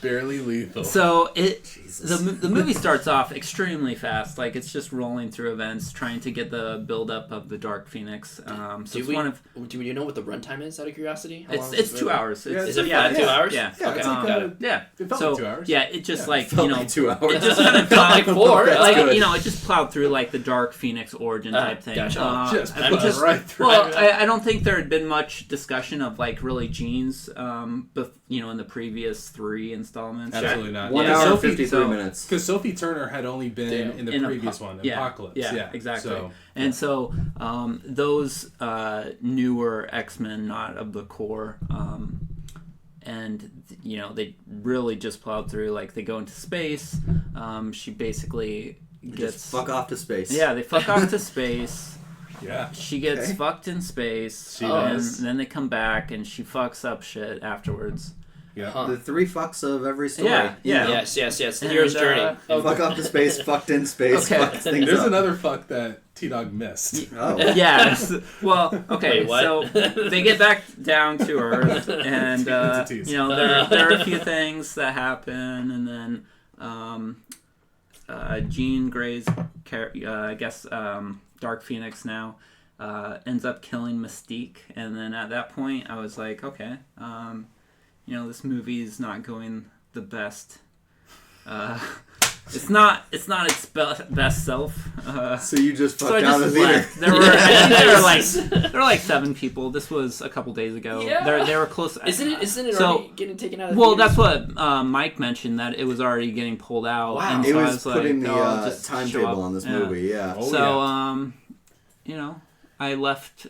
Barely Lethal. So Jesus. the movie starts off extremely fast. Like it's just rolling through events, trying to get the build up of the Dark Phoenix. So do you know what the runtime is? Out of curiosity, How long is it's this 2 movie? hours. Yeah, Is it yeah, 2 hours? Yeah. Yeah, Okay, it's like got it. Yeah. It felt so like 2 hours. yeah, it just like Felt like 2 hours. it just kind of Felt like 4. That's like good. it just plowed through like the Dark Phoenix origin type thing. gotcha. Just I put just- it right through. Well, I don't think there had been much discussion of like really Jean's, in the previous 3 installments. Absolutely not. 1 Yeah, hour and Sophie- 53 minutes. Because Sophie Turner had only been in the In previous one, yeah, Apocalypse. Yeah, exactly. So, And so those newer X-Men, not of the core, and they really just plowed through. Like they go into space. She basically gets Just fuck off to space. Yeah, they fuck off to space. yeah. She gets Okay. fucked in space, She and does. then they come back, and she fucks up shit afterwards. Yeah. Huh. The 3 fucks of every story. Yeah, yeah. Yes. The And, hero's journey. Fuck off to space, fucked in space, Okay. fucked things There's up. another fuck that T-Dawg missed. Oh. Yes. Well, okay. Wait, what? So they get back down to Earth, and It's a tease. there are a few things that happen, and then Jean Grey's Dark Phoenix now ends up killing Mystique, and then at that point I was like, okay, this movie is not going the best. It's not its best self. So you just So I fucked out just of the theater. left. There were like 7 people. This was a couple days ago. Yeah. They were close. Isn't it So- already getting taken out of the Well, theaters? that's what Mike mentioned, that it was already getting pulled out. Wow. And It so I was putting like, the I'll just show timetable up. on this Yeah. movie, yeah. Oh, So, I left.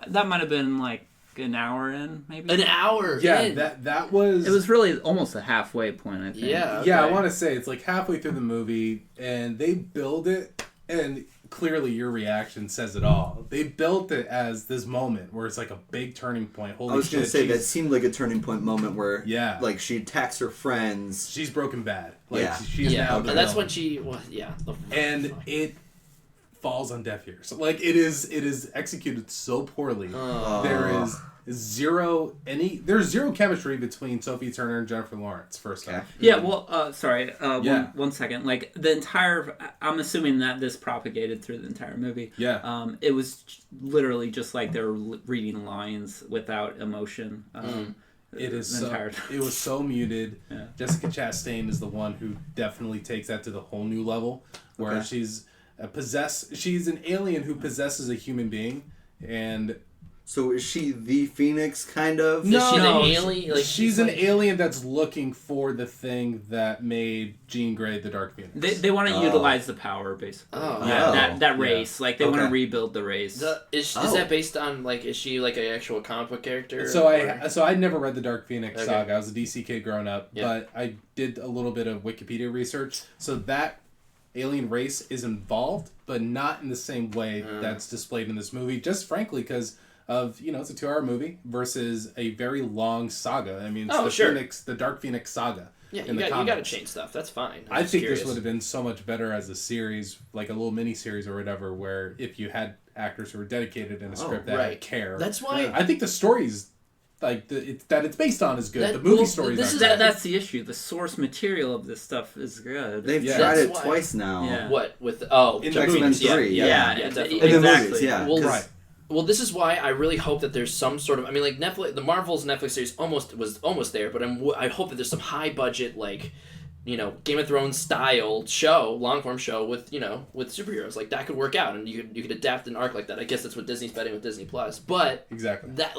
That might have been like an hour in, maybe. An hour. Yeah, in. that was... It was really almost a halfway point, I think. Yeah. Yeah, I okay. want to say it's like halfway through the movie, and they build it, and clearly your reaction says it all. They built it as this moment where it's like a big turning point. Holy I was going to shit, say, that she's- seemed like a turning point moment where, Yeah. like, she attacks her friends. she's broken bad. Like, Yeah. she's Yeah, now and the that's villain. when she. Well, yeah. And it falls on deaf ears. Like, it is executed so poorly. Oh. There is there's zero chemistry between Sophie Turner and Jennifer Lawrence, first Okay. off. Yeah, well, sorry. Yeah. One second. Like, the entire... I'm assuming that this propagated through the entire movie. Yeah. It was literally just like they were reading lines without emotion. It is the so, entire time. it was so muted. Yeah. Jessica Chastain is the one who definitely takes that to the whole new level, where Okay. she's she's an alien who possesses a human being, and So is she the Phoenix, kind of? Is she No, the alien? Like, she's an like, alien that's looking for the thing that made Jean Grey the Dark Phoenix. They want to Oh. utilize the power, basically. Oh. Yeah. That race. Like, they want to Okay. rebuild the race. Is Oh. that based on like? Is she like an actual comic book character? So or- I'd never read the Dark Phoenix Okay. saga. I was a DC kid growing up, Yeah. but I did a little bit of Wikipedia research. So that alien race is involved, but not in the same way that's displayed in this movie. Just frankly, because of it's a 2-hour movie versus a very long saga. I mean, it's the Dark Phoenix saga. Yeah, in you the got to comics. change stuff. That's fine. I think curious. this would have been so much better as a series, like a little mini series or whatever, where if you had actors who were dedicated in a script that right. had care. That's why. I think the stories, like that it's based on, is good. That- the movie well, stories this aren't is- good. That's the issue. The source material of this stuff is good. They've Yeah. tried That's it why- twice now. Yeah. What with In the X-Men movies, 3, yeah, definitely. In the exactly. movies, yeah. Well, 'cause- Right. Well, this is why I really hope that there's some sort of. I mean, like Netflix, the Marvel's Netflix series was almost there, but I hope that there's some high budget like, Game of Thrones style show, long form show with with superheroes, like that could work out, and you could adapt an arc like that. I guess that's what Disney's betting with Disney Plus, but Exactly. that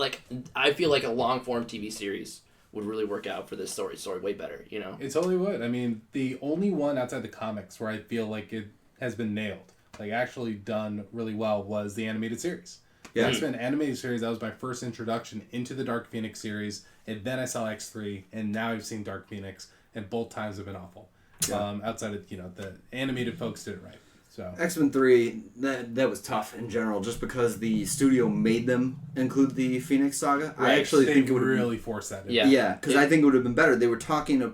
I feel like a long form TV series would really work out for this story way better. It totally would. I mean, the only one outside the comics where I feel like it has been nailed, like actually done really well, was the animated series. Yeah. The X-Men animated series, that was my first introduction into the Dark Phoenix series, and then I saw X3, and now I've seen Dark Phoenix, and both times have been awful. Yeah. Outside of, the animated folks did it right. So X-Men 3, that was tough in general, just because the studio made them include the Phoenix Saga. I actually they think it would really forced that in. Yeah. Yeah, because I think it would have been better. They were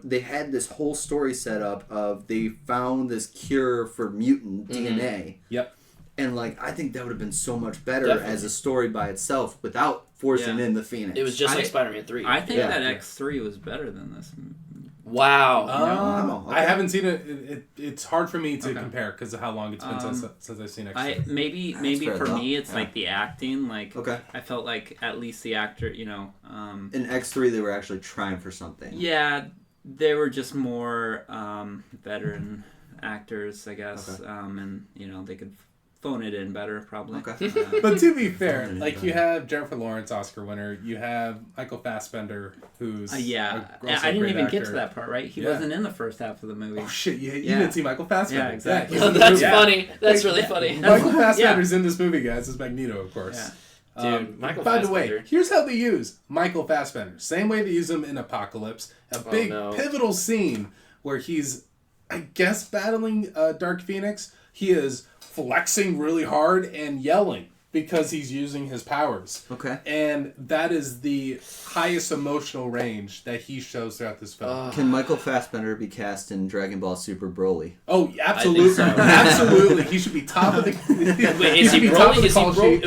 they had this whole story set up of they found this cure for mutant DNA. Yep. And, I think that would have been so much better Definitely. as a story by itself without forcing Yeah. in the Phoenix. It was just I- like Spider-Man 3. I think Yeah. that X3 was better than this. Wow. Wow, okay. I haven't seen it. It's hard for me to Okay. compare because of how long it's been since I've seen X3. Maybe fair for enough. me it's Yeah. like the acting. Okay. I felt like at least the actor, In X3, they were actually trying for something. yeah, they were just more veteran actors, I guess, Okay. and they could phone it in better probably. Okay. But to be fair, you have Jennifer Lawrence, Oscar winner. You have Michael Fassbender, who's Yeah, also I a didn't great even get actor. to that part. Right, he Yeah. wasn't in the first half of the movie. Oh shit! You Yeah. didn't see Michael Fassbender. Yeah, exactly. he's in the That's movie. funny. That's really Yeah. funny. Michael Fassbender's in this movie, guys. As Magneto, of course. Yeah. Dude, Michael By the way, Fassbender. here's how they use Michael Fassbender. Same way they use him in Apocalypse. A big no. pivotal scene where he's, I guess, battling Dark Phoenix. He is flexing really hard and yelling. because he's using his powers. Okay. And that is the highest emotional range that he shows throughout this film. Can Michael Fassbender be cast in Dragon Ball Super Broly? Oh, absolutely. so. Absolutely. He should be top of the... Wait, is he should be top Broly? of the Is he call sheet.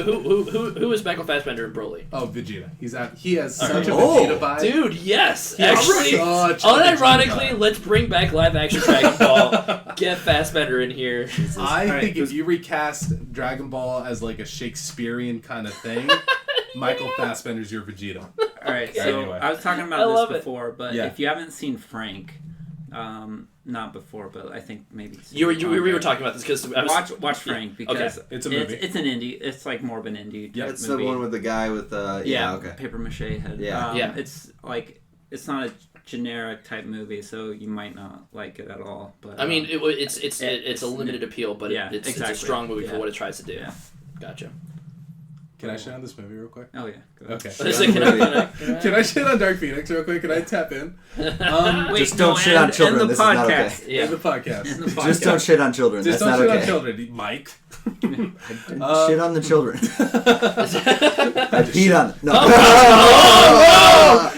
who is Michael Fassbender in Broly? Oh, Vegeta. He has such a Oh, Vegeta vibe. Dude, yes. He has Actually, such a Vegeta unironically, vibe. let's bring back live action Dragon Ball. Get Fassbender in here. I think if you recast Dragon Ball as like a Shakespearean kind of thing, Michael Fassbender's your Vegeta. All right, so Anyway. I was talking I about love this it. before, but Yeah. if you haven't seen Frank, not before, but I think maybe We were talking about this because watch Frank because Okay. It's a movie. It's an indie. It's like more of an indie. Yep. type That's movie. the one with the guy with yeah, okay. paper mache head. Yeah. Yeah. It's like it's not a generic type movie, so you might not like it at all. But I mean, it's a limited appeal, but yeah, it's exactly. a strong movie for Yeah. what it tries to do. Yeah. Gotcha. Can I shit on this movie real quick? oh yeah. Go ahead. Okay. But it's like, Can I shit on Dark Phoenix real quick? Can I tap in? Wait, Just don't shit on children. End the This is not okay. podcast. Yeah. In the podcast. End the podcast. Just don't shit on children. Just That's don't not shit okay. on children, Mike. Shit on the children. I peed on them. No.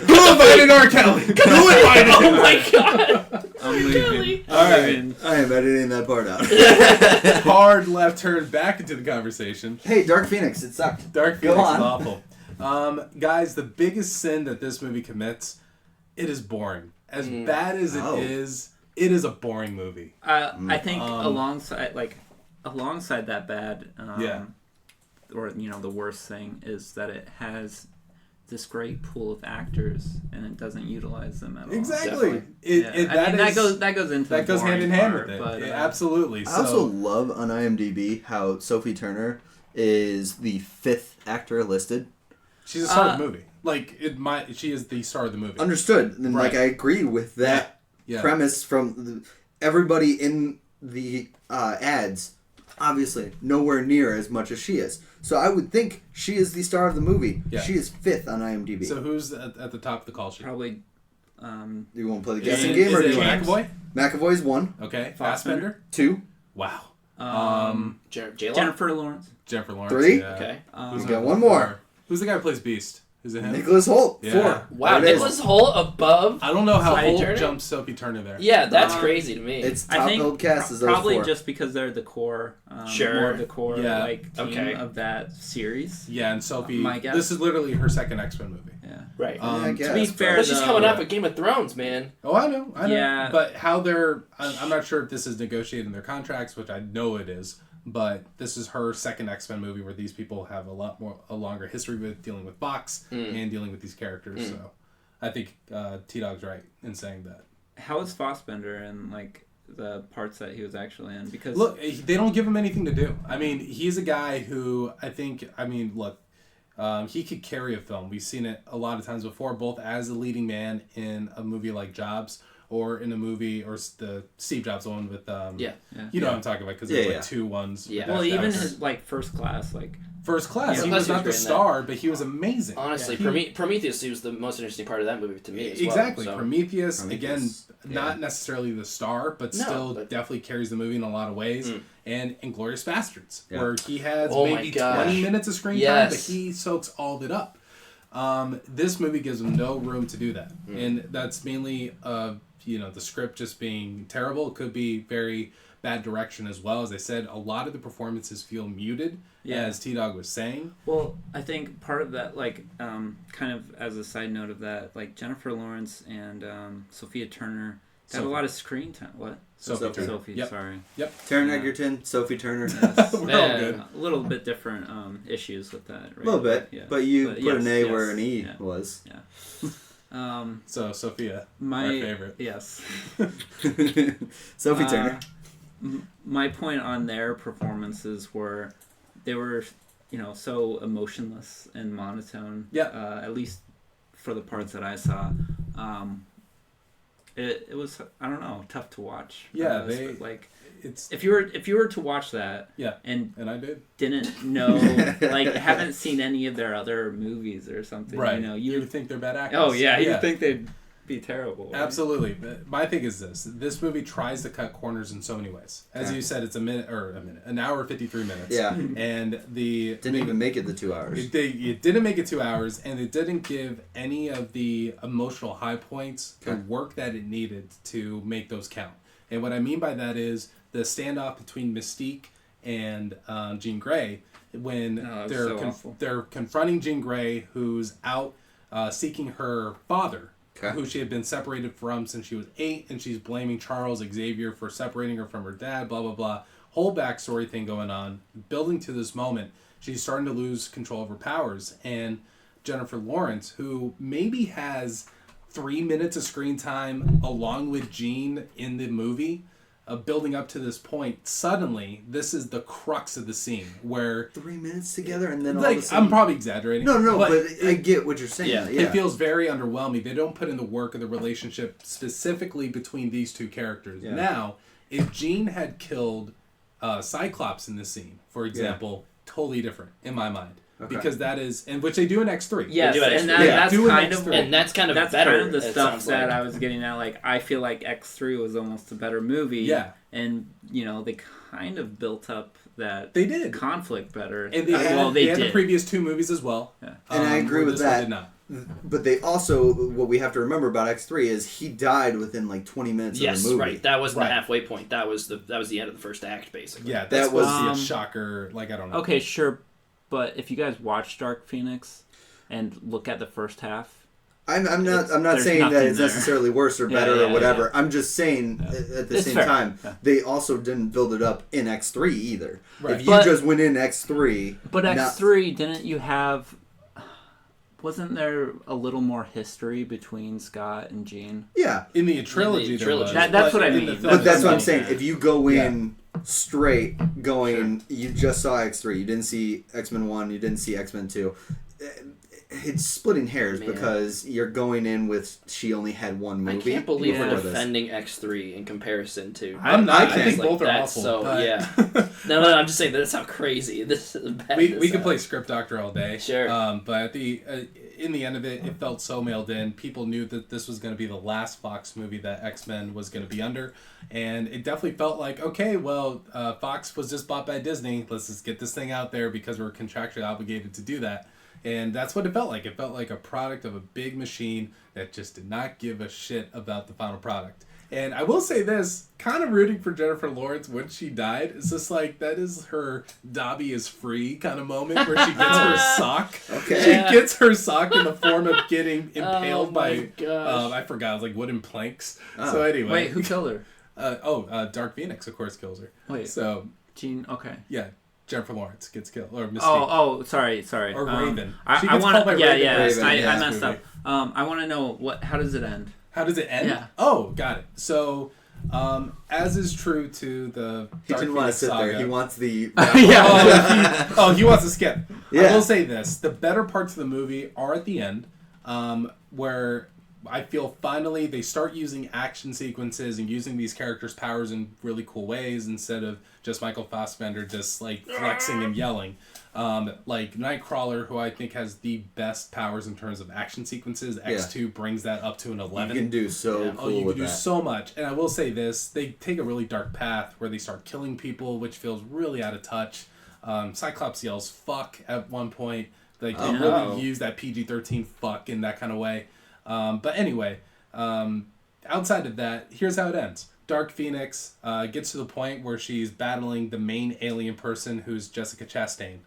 Who invited R. Kelly? Who invited him? Oh my god! I'm leaving. All right. leaving. I am editing that part out. Hard left turn back into the conversation. Hey, Dark Phoenix, it sucked. Dark Go Phoenix is on. awful. Guys, the biggest sin that this movie commits, it is boring. As bad as it Oh. it is a boring movie. I think alongside that bad, Yeah. or the worst thing is that it has this great pool of actors and it doesn't utilize them at all. Exactly. Definitely. That goes into that the goes hand in boring hand part, with it. but, Yeah, absolutely. I also love on IMDb how Sophie Turner is the 5th actor listed. she's a star of the movie. Like she is the star of the movie. Understood. And Right. I agree with that Yeah. premise from everybody in the ads. Obviously, nowhere near as much as she is. So I would think she is the star of the movie. Yeah. She is 5th on IMDb. So who's at the top of the call sheet? probably. Do you want to play the Is guessing it- game is or do it you want McAvoy? McAvoy's 1, Okay. Fassbender? Fassbender? 2. Wow. J-Lo? Jennifer Lawrence. Jennifer Lawrence. 3? Yeah. Okay. Who's We got number one more. 4? Who's the guy who plays Beast? Is it him? Nicholas Holt, Yeah. 4. Wow, There it is. Nicholas Holt above. I don't know how Sophie Holt Turner? jumps Sophie Turner there. Yeah, that's Um, crazy to me. It's I top think build cast as those probably 4. just because they're the core, Sure. more of the core Yeah. like team Okay. of that series. Yeah, and Sophie. My guess. This is literally her second X-Men movie. Yeah. right. I guess, to be but- fair, But she's though, coming off of Game of Thrones, man. Oh, I know. Yeah. But how I'm not sure if this is negotiated in their contracts, which I know it is. But this is her second X-Men movie where these people have a longer history with dealing with Fox and dealing with these characters. So I think T-Dawg's right in saying that. How is Fassbender and like the parts that he was actually in? Because Look, they don't give him anything to do. I mean, he's a guy who he could carry a film. We've seen it a lot of times before, both as a leading man in a movie like Jobs or in a movie, or the Steve Jobs one with, Yeah. you know what I'm talking about, because there's Yeah, like 2 ones. Yeah. with well, that even actor. his like First Class, like First Class, Yeah, he First was Class not the was great in star, but he was amazing. Honestly, Prometheus he was the most interesting part of that movie to me as Exactly. well. So. Prometheus, Prometheus, again, not necessarily the star, but No, still but- definitely carries the movie in a lot of ways. And Inglourious Bastards, Yeah. where he has Oh my maybe gosh. 20 minutes of screen time, but Yes. he soaks all of it up. This movie gives him no room to do that. And that's mainly, the script just being terrible. It could be very bad direction as well. As I said, a lot of the performances feel muted, as T-Dawg was saying. Well, I think part of that, like, kind of as a side note of that, like Jennifer Lawrence and Sophia Turner had a Sophie. lot of screen time. What? Sophie Turner. Sophie, Yep. sorry. Taron Egerton, Sophie Turner. Yes. We're all Man. good. A little bit different issues with that. Right? A little bit, Yeah. but you put yes, an A yes, where an E yeah. was. So, Sophia, My our favorite. Yes. Sophie Turner. My point on their performances were they were, so emotionless and monotone. Yeah. At least for the parts that I saw. It was, I don't know, tough to watch. Yeah, like It's if you were to watch that yeah, and and I did. didn't know, like haven't seen any of their other movies or something, Right. you You would think they're bad actors. oh yeah, you think they'd be terrible. Right? Absolutely. But my thing is this movie tries to cut corners in so many ways. As you said, it's an hour 53 minutes. Yeah. And didn't even make it the 2 hours. It didn't make it 2 hours, and it didn't give any of the emotional high points the work that it needed to make those count. And what I mean by that is the standoff between Mystique and Jean Grey, when they're confronting Jean Grey, who's out seeking her father, who she had been separated from since she was 8, and she's blaming Charles Xavier for separating her from her dad, blah, blah, blah. Whole backstory thing going on, building to this moment. She's starting to lose control of her powers, and Jennifer Lawrence, who maybe has 3 minutes of screen time along with Jean in the movie, building up to this point, suddenly this is the crux of the scene where 3 minutes together and then all like of a sudden... I'm probably exaggerating. No, but I get what you're saying. Yeah. It feels very underwhelming. They don't put in the work of the relationship specifically between these two characters. Yeah. Now, if Jean had killed Cyclops in this scene, for example, totally different in my mind. Okay. Because that is, and which they do in X3. Yes, do it and X3. that's Do an kind X3. of And that's kind of that's better. kind of the it stuff sounds that like. I was getting at. Like, I feel like X3 was almost a better movie. Yeah. And, you know, they kind of built up that They did. conflict better. And they had, they had did. the previous 2 movies as well. Yeah. And I agree where with this one that. did not. But they also, what we have to remember about X3 is he died within like 20 minutes of the movie. Right. That wasn't Right. the halfway point. That was the end of the first act, basically. Yeah, that That was was- a shocker. Like, I don't know. Okay, sure. But if you guys watch Dark Phoenix and look at the first half, I'm not there's saying that nothing it's there. necessarily worse or Yeah, better yeah, or whatever. yeah. I'm just saying at the It's same fair. time, Yeah. they also didn't build it up in X3 either. Right. If you But- just went in X3... but not- X3, didn't you have... Wasn't there a little more history between Scott and Jean? Yeah. In the trilogy, there trilogy. was. That's but what I in mean. the But film, But that's what I'm no. saying. If you go in straight, going, you just saw X3, you didn't see X-Men 1, you didn't see X-Men 2, it's splitting hairs because you're going in with she only had one I movie. can't believe we're before this. defending X3 in comparison to. I'm not. I I think can't. both are that's awful. so but yeah. No, I'm just saying that's how crazy this is. Bad we this could is. play Script Doctor all day. Sure. But at the in the end of it, it felt so mailed in. People knew that this was going to be the last Fox movie that X-Men was going to be under, and it definitely felt like, okay, well, Fox was just bought by Disney. Let's just get this thing out there because we're contractually obligated to do that. And that's what it felt like. It felt like a product of a big machine that just did not give a shit about the final product. And I will say this, kind of rooting for Jennifer Lawrence when she died. It's just like, that is her Dobby is free kind of moment where she gets her sock. Okay. She gets her sock in the form of getting impaled my by, gosh. I forgot, it was like wooden planks. Oh. So anyway. Wait, who killed her? Dark Phoenix, of course, kills her. Wait. So, Jean? Okay. yeah, Jennifer Lawrence gets killed. Or Mystique. Oh, sorry. Or Raven. I She gets want called by yeah, Raven. yeah. Raven, I yeah. messed Movie. up. I want to know how does it end? How does it end? Yeah. Oh, got it. So, as is true to the He Dark didn't want to Phoenix sit saga. there. He wants the... He wants to skip. Yeah. I will say this: the better parts of the movie are at the end, where I feel finally they start using action sequences and using these characters' powers in really cool ways instead of just Michael Fassbender just like flexing and yelling. Like Nightcrawler, who I think has the best powers in terms of action sequences. X2 brings that up to an 11. You can do so cool You can with do that. so much. And I will say this, they take a really dark path where they start killing people, which feels really out of touch. Cyclops yells fuck at one point. Like, they really use that PG-13 fuck in that kind of way. But anyway, outside of that, here's how it ends. Dark Phoenix gets to the point where she's battling the main alien person, who's Jessica Chastain,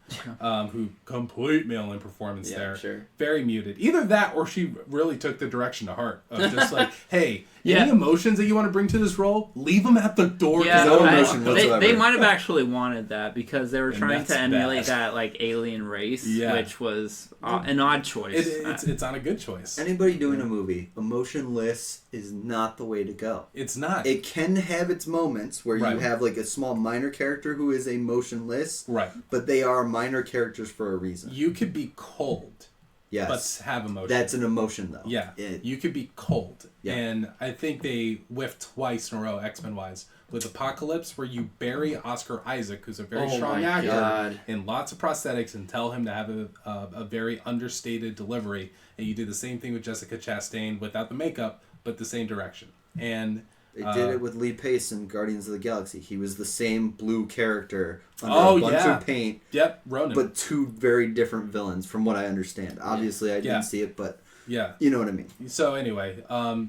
who complete mail-in performance there. Sure. Very muted. Either that, or she really took the direction to heart of just like, hey, Yeah. any emotions that you want to bring to this role, leave them at the door. 'cause Yeah, no I- emotion whatsoever. they might have actually wanted that because they were And trying that's to emulate bad. that like alien race, Yeah. which was an odd choice. It's not a good choice. Anybody doing a movie, emotionless is not the way to go. It's not. It can have its moments where Right. you have like a small minor character who is emotionless, Right. but they are minor characters for a reason. You could be cold, Yes. but have emotion. That's an emotion though. Yeah, It- you could be cold. Yeah. And I think they whiffed twice in a row, X-Men wise, with Apocalypse, where you bury Oscar Isaac, who's a very Oh strong my actor, God. in lots of prosthetics, and tell him to have a very understated delivery. And you do the same thing with Jessica Chastain without the makeup, but the same direction. And They did it with Lee Pace in Guardians of the Galaxy. He was the same blue character under a bunch of paint. Yep, Ronan. But two very different villains, from what I understand. Obviously, I didn't see it, but you know what I mean. So anyway,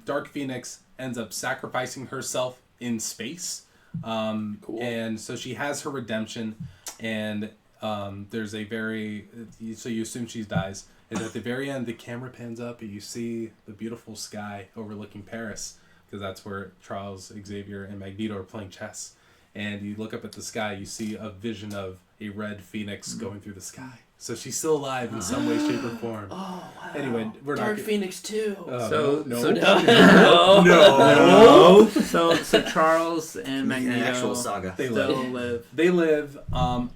Dark Phoenix ends up sacrificing herself in space. Cool. And so she has her redemption, and there's a very... So you assume she dies. And at the very end, the camera pans up, and you see the beautiful sky overlooking Paris, because that's where Charles Xavier and Magneto are playing chess. And you look up at the sky, you see a vision of a red phoenix going through the sky. So she's still alive in some way, shape, or form. Oh, wow. Anyway, we're Dark not... Phoenix 2. No. So Charles and Make an Magneto actual saga. They still live. live. They live,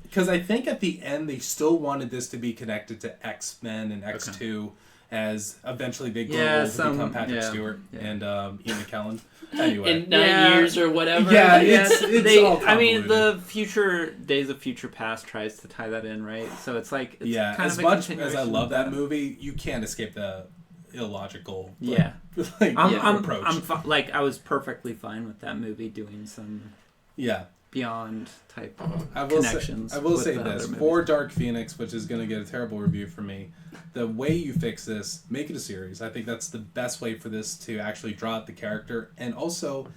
because I think at the end they still wanted this to be connected to X-Men and X2, as eventually they grow old to become Patrick Stewart and Ian McKellen. Anyway. In 9 years or whatever. Yeah, Yes, it's all I mean, convoluted. the future Days of Future Past tries to tie that in, right? So it's like it's kind as of a much as I continuation love of that movie, you can't escape the illogical I'm approach. I was perfectly fine with that movie doing some beyond type connections. I will with say the this other for movies. Dark Phoenix, which is going to get a terrible review from me. The way you fix this, make it a series. I think that's the best way for this to actually draw out the character, and also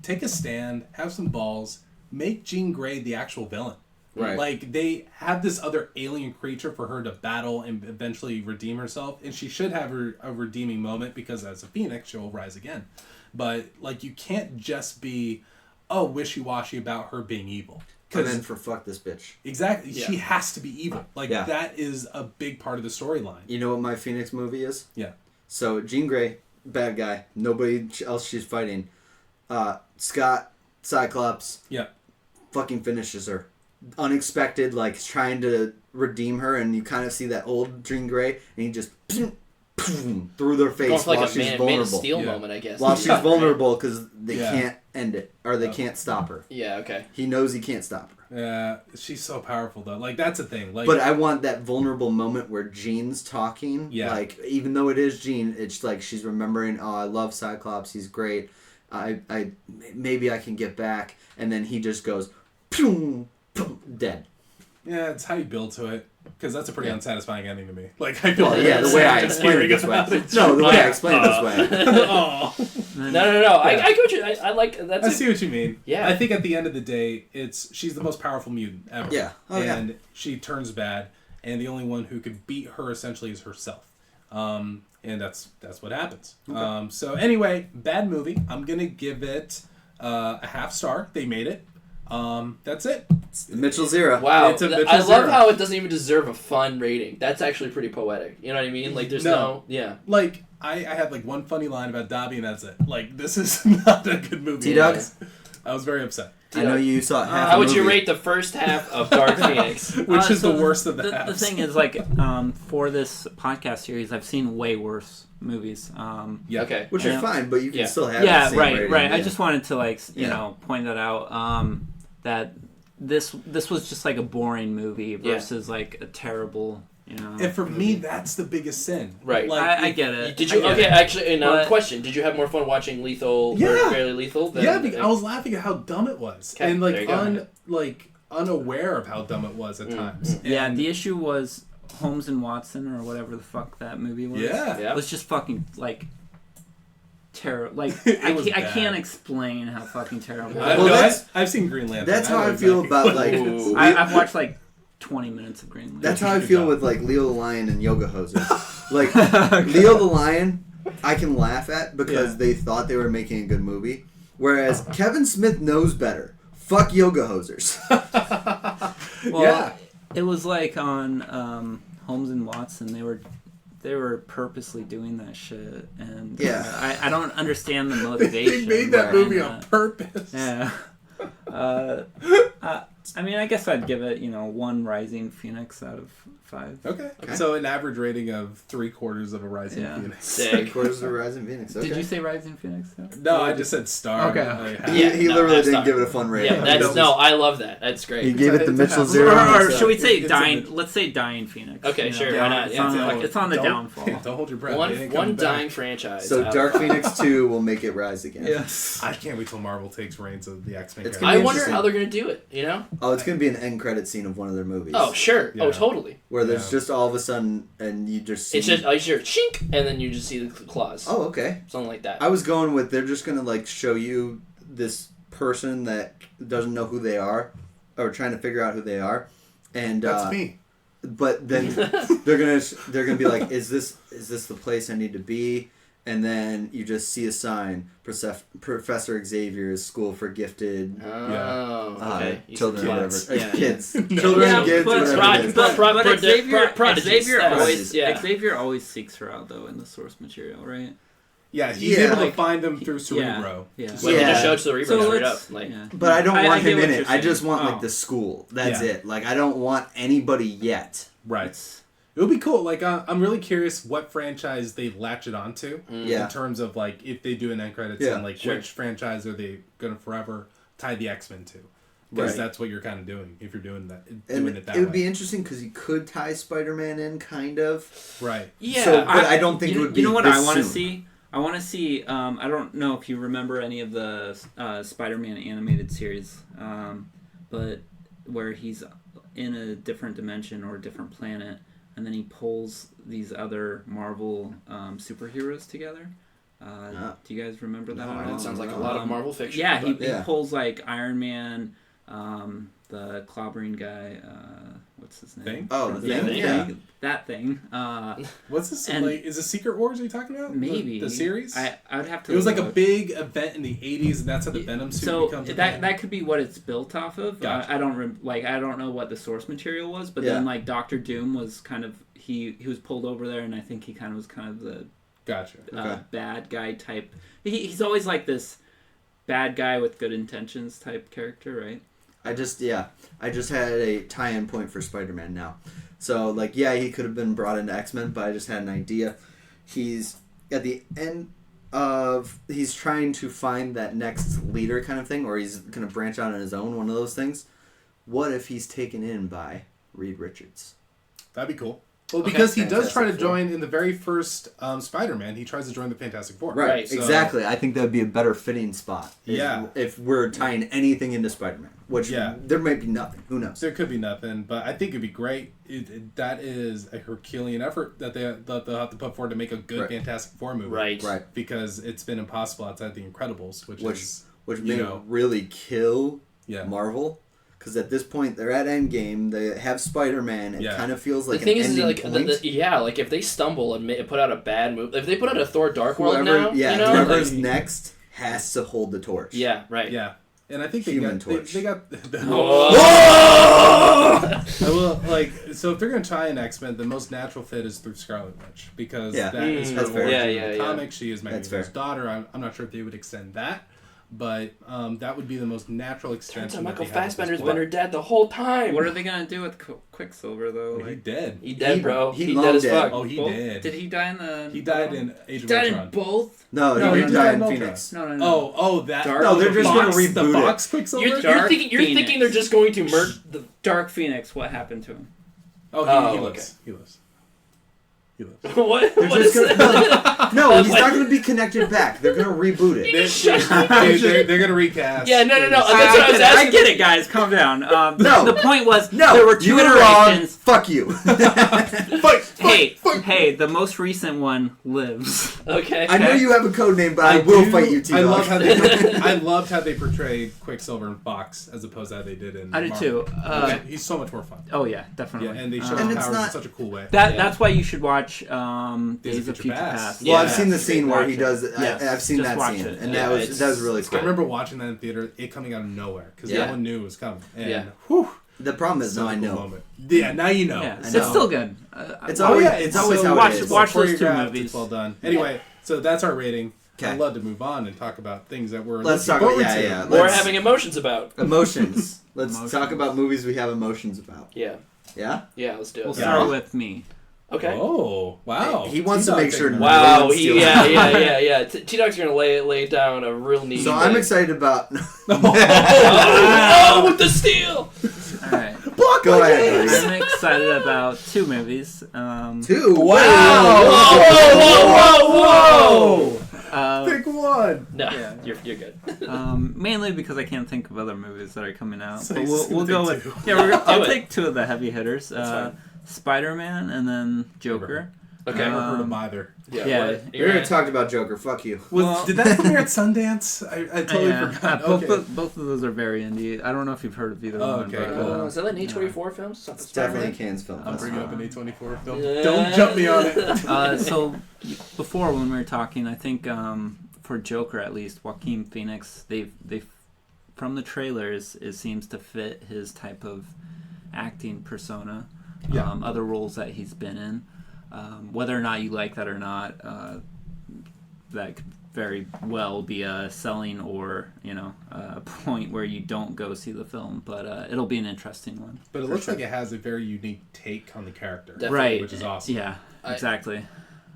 take a stand, have some balls, make Jean Grey the actual villain. Right. Like, they have this other alien creature for her to battle and eventually redeem herself, and she should have a redeeming moment, because as a phoenix, she'll rise again. But, like, you can't just be wishy-washy about her being evil. Come in for fuck this bitch. Exactly. Yeah. She has to be evil. Like, that is a big part of the storyline. You know what my Phoenix movie is? Yeah. So, Jean Grey, bad guy. Nobody else she's fighting. Scott, Cyclops, fucking finishes her. Unexpected, like, trying to redeem her, and you kind of see that old Jean Grey, and he just through their face Going for like while a she's Man of vulnerable. Steel moment, I guess. While she's vulnerable, because they can't end it, or they can't stop her. Yeah, okay. He knows he can't stop her. Yeah, she's so powerful, though. Like, that's the thing. Like, But I want that vulnerable moment where Jean's talking. Yeah. Like, even though it is Jean, it's like she's remembering, I love Cyclops, he's great. I maybe I can get back. And then he just goes, boom, boom, dead. yeah, it's how you build to it. Because that's a pretty unsatisfying ending to me. Like, I feel Well, yeah, the way I explain it this way. No, the way I explain it this way. Oh. No. I go to. I like that's. I see what you mean. Yeah. I think at the end of the day, she's the most powerful mutant ever. Yeah. Oh, and she turns bad, and the only one who could beat her essentially is herself. And that's what happens. Okay. So anyway, bad movie. I'm gonna give it a half star. They made it. That's it. It's the Mitchell's era. Wow, It's a I Mitchell's love era. how it doesn't even deserve a fun rating. That's actually pretty poetic. You know what I mean? Like, there's no yeah. Like, I had like one funny line about Dobby, and that's it. Like, this is not a good movie. T-Dawg? I was very upset. I know you saw half How a would you movie. rate the first half of Dark Phoenix? Which is so the worst of the The halves. thing is, like, for this podcast series, I've seen way worse movies. Yeah. Okay. Which is Yeah. fine, but you can Yeah. still have the Yeah, same right. rating. I Yeah. just wanted to, like, you Yeah. know, point that out. That this was just like a boring movie versus like a terrible, you know. And for me, that's the biggest sin. Right. Like, I get it. Did you? I get Okay, it. actually, now But- question: did you have more fun watching Lethal or Yeah. Fairly Lethal? Than, yeah, because I was laughing at how dumb it was, Okay, and there you go. unaware of how dumb it was at times. Yeah, And- the issue was Holmes and Watson or whatever the fuck that movie was. Yeah. It was just fucking like terrible. Like It was I bad. can't explain how fucking terrible. I, it Well, no, was. I've seen Green Lantern. That's how know I feel exactly about, what like... it is. Ooh. I've watched like 20 minutes of Green Lantern. That's how I Good feel job. with, like, Leo the Lion and Yoga Hosers. Like, Leo the Lion, I can laugh at because they thought they were making a good movie. Whereas Kevin Smith knows better. Fuck Yoga Hosers. Well, Yeah. it was like on Holmes and Watson. They were purposely doing that shit, and I don't understand the They motivation. made that movie behind on purpose. Yeah. I mean, I guess I'd give it, 1 Rising Phoenix out of 5. Okay. So an average rating of 3/4 of a Rising Yeah. Phoenix. Sick. Quarters of Rising Phoenix. Okay. Did you say Rising Phoenix? No, I just said star. Okay. He No, literally that's didn't not- give it a fun rating. Yeah, that's I love that. That's He great. gave it the It's a Mitchell half- Zero. Or so- should we say It's Dying? a- Let's say Dying Phoenix. Okay, sure, Yeah, why not? Yeah. It's on the Don't- downfall. Don't hold your breath. One It ain't coming back. dying franchise. So out Dark of- Phoenix 2 will make it rise again. Yes. I can't wait till Marvel takes reins of the X-Men. It's characters. gonna I be wonder interesting. how they're gonna do it. You know? Oh, it's going to be an end credit scene of one of their movies. Oh, sure. Yeah. Oh, totally. Where there's Yeah. just all of a sudden, and you just see... It's just you hear shink, and then you just see the claws. Oh, okay. Something like that. I was going with they're just going to, like, show you this person that doesn't know who they are, or trying to figure out who they are. And, That's me. But then they're gonna be like, is this the place I need to be? And then you just see a sign, Professor Xavier's School for Gifted Oh, okay. children or whatever. Kids. Yeah, Kids. No. Children, Yeah, kids, but- whatever Prod- it is. but- But Xavier, prodigies. Xavier That's- always, yeah. Xavier always seeks her out though in the source material, right? Yeah, he's Yeah, able to like- find them through Cerebro. Yeah. Well, he Yeah. just showed Cerebro So straight let's- up. Like, yeah. But I don't I want get him what in you're it. I just saying. want Oh. like the school. That's Yeah. it. Like I don't want anybody yet. Right. It would be cool. Like, I'm really curious what franchise they latch it onto Yeah. in terms of like if they do an end credits Yeah, and like sure. which franchise are they gonna forever tie the X-Men to? Because Right. that's what you're kind of doing if you're doing that. And Doing it that it would way. be interesting because you could tie Spider-Man in, kind of. Right. yeah. So, but I don't think it would be. You know what this I want to soon. see? I want to see. I don't know if you remember any of the Spider-Man animated series, but where he's in a different dimension or a different planet, and then he pulls these other Marvel superheroes together. Do you guys remember that? No, at I all? That sounds like a lot of Marvel fiction. Yeah, he but- pulls like Iron Man, the clobbering guy. What's his name? Thing? Oh, the Yeah, thing. yeah. Yeah. that thing. What's this? And- Like, is it Secret Wars? Are you talking about? Maybe the series. I would have to. It was like a look. big event in the '80s, and that's how the Venom suit So becomes. a that thing. that could be what it's built off of. Gotcha. I don't I don't know what the source material was, but Yeah. then like Doctor Doom was kind of he was pulled over there, and I think he kind of was kind of the Gotcha. Okay. bad guy type. He's always like this bad guy with good intentions type character, right? I just had a tie-in point for Spider-Man now. So like he could have been brought into X-Men, but I just had an idea. He's at the end of he's trying to find that next leader kind of thing, or he's gonna branch out on his own, one of those things. What if he's taken in by Reed Richards? That'd be cool. Well, Okay. because he does try to Fantastic Four. join in the very first Spider-Man. He tries to join the Fantastic Four. Right, So- Exactly. I think that would be a better fitting spot. Yeah. If we're tying anything into Spider-Man, which Yeah. there might be nothing. Who knows? There could be nothing, but I think it'd be great. That is a Herculean effort that they'll have to put forward to make a good Right. Fantastic Four movie. Right. Right. Because it's been impossible outside The Incredibles, which is Which you may know, really kill yeah. Marvel. Because at this point, they're at Endgame. They have Spider-Man. It Yeah. kind of feels like the thing an is, ending like, point. like if they stumble and put out a bad movie, if they put out a Thor Dark World now, yeah, you know, whoever's like, next has to hold the torch. yeah, right. Yeah. And I think they Human got Torch. they got Whoa! I will like so if they're gonna try an X-Men, the most natural fit is through Scarlet Witch because Yeah. that is her That's fair. origin Yeah, in yeah, the yeah. comic. She is That's Magneto's fair. daughter. I'm not sure if they would extend that, but that would be the most natural Turns extension. out that Michael they have at this Fassbender's point. been her dad the whole time. What are they gonna do with Quicksilver though? Well, he dead. He dead, bro. he He long dead as dead. fuck. Oh, he both? did. Did he die in the? He died in Age He of died in Ultron. both. No, No, he he didn't died die in in Ultron. Phoenix. No. Oh, that. Dark- No, they're just Fox, gonna reboot the it. Fox Quicksilver. You're Dark thinking Phoenix. they're just going to merge the. Dark Phoenix. What happened to him? Oh, he Oh, lives. He lives. He lives. what? They're What just is gonna, that? no, he's not going to be connected back. They're going to reboot it. They're gonna recast. Yeah, no. It's- That's what I was I asking. get it, guys. Calm down. No. The point was No, there were two you were wrong. iterations. Fuck you. Hey, the most recent one lives. Okay. I know you have a code name, but I will fight you, T-Dawg. I love how they. I loved how they portrayed Quicksilver and Fox as opposed to how they did in. I did Marvel. too. He's so much more fun. Oh yeah, definitely. Yeah, and they show And his it's powers not- in such a cool way. That's why you should watch Days of Future Past. Well, Yeah. I've seen the scene where he Watch does. it. Yes. I've seen Just that watch scene, it. and Yeah, that was really I cool. remember watching that in theater, it coming out of nowhere because Yeah. no one knew it was coming. And Yeah. whew, The problem is, such now a I cool know. moment. Yeah, now you know. Yeah, I it's know. still good. It's Oh always, yeah, it's always how watch- it is. watch those two choreographed, movies. It's well done. Anyway, so that's our rating. Okay. I'd love to move on and talk about things that we're Let's looking talk. forward Yeah, to. yeah. Or Let's- having emotions about. emotions. Let's Emotions. talk about movies we have emotions about. Yeah. Yeah. Yeah, let's do it. We'll Yeah. start with me. Okay. Oh, wow. He wants to T-Dawg make sure taking no over. Wow. one's stealing Yeah. T-Dawg's gonna lay down a real neat. So I'm excited about. Oh, with the steel. All right. Go ahead. Buddy. I'm excited about 2 movies. 2. Whoa! Pick one. No, Yeah. you're good. Mainly because I can't think of other movies that are coming out. So But he's just we'll gonna go take with 2. I'll it. take 2 of the heavy hitters. That's fine. Spider-Man and then Joker. Okay. Never heard of either. Yeah. Yeah. What? We already talked about Joker. Fuck you. Well- Did that premiere at Sundance? I totally forgot. Both, Okay. both of those are very indie. I don't know if you've heard of either Oh, one. okay, But, cool. Is that an A24 film? Something It's definitely Spider-Man? Cannes Film I'm Festival. bringing up an A24 film. Yeah. Don't jump me on it. So before when we were talking, I think for Joker at least, Joaquin Phoenix, they from the trailers, it seems to fit his type of acting persona. Yeah. Other roles that he's been in, whether or not you like that or not, that could very well be a selling or a point where you don't go see the film. But it'll be an interesting one. But it looks like it has a very unique take on the character. Definitely. Right. Which is awesome. Yeah, exactly.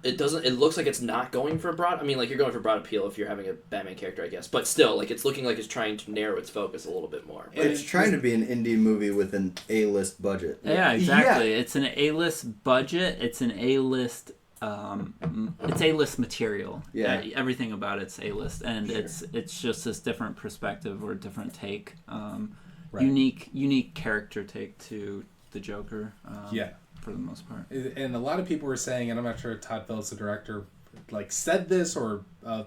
It doesn't. It looks like it's not going for broad. I mean, like you're going for broad appeal if you're having a Batman character, I guess. But still, like it's looking like it's trying to narrow its focus a little bit more. It's trying to be an indie movie with an A-list budget. Yeah, exactly. It's an A-list budget. It's an A-list. It's A-list material. Yeah. Everything about it's A-list, and it's just this different perspective or different take, Right. unique character take to the Joker. Yeah. For the most part. And a lot of people were saying, and I'm not sure if Todd Phillips, the director, said this, or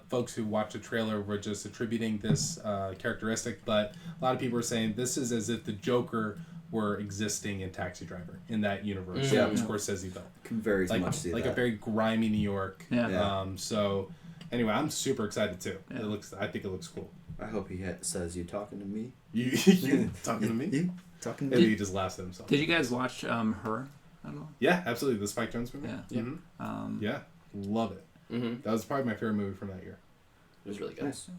folks who watched the trailer were just attributing this characteristic, but a lot of people were saying this is as if the Joker were existing in Taxi Driver, in that universe. Yeah. Which Scorsese built. Can very Like, much see like that. a very grimy New York. Yeah. Yeah. So, anyway, I'm super excited too. Yeah. I think it looks cool. I hope he says, "You talking to me? You talking to me? You talking to Maybe me?" he just laughs at himself. Did you guys watch Her at all? Yeah, absolutely. The Spike Jonze movie? Yeah. Mhm. Yeah, love it. Mm-hmm. That was probably my favorite movie from that year. It was really good. Nice.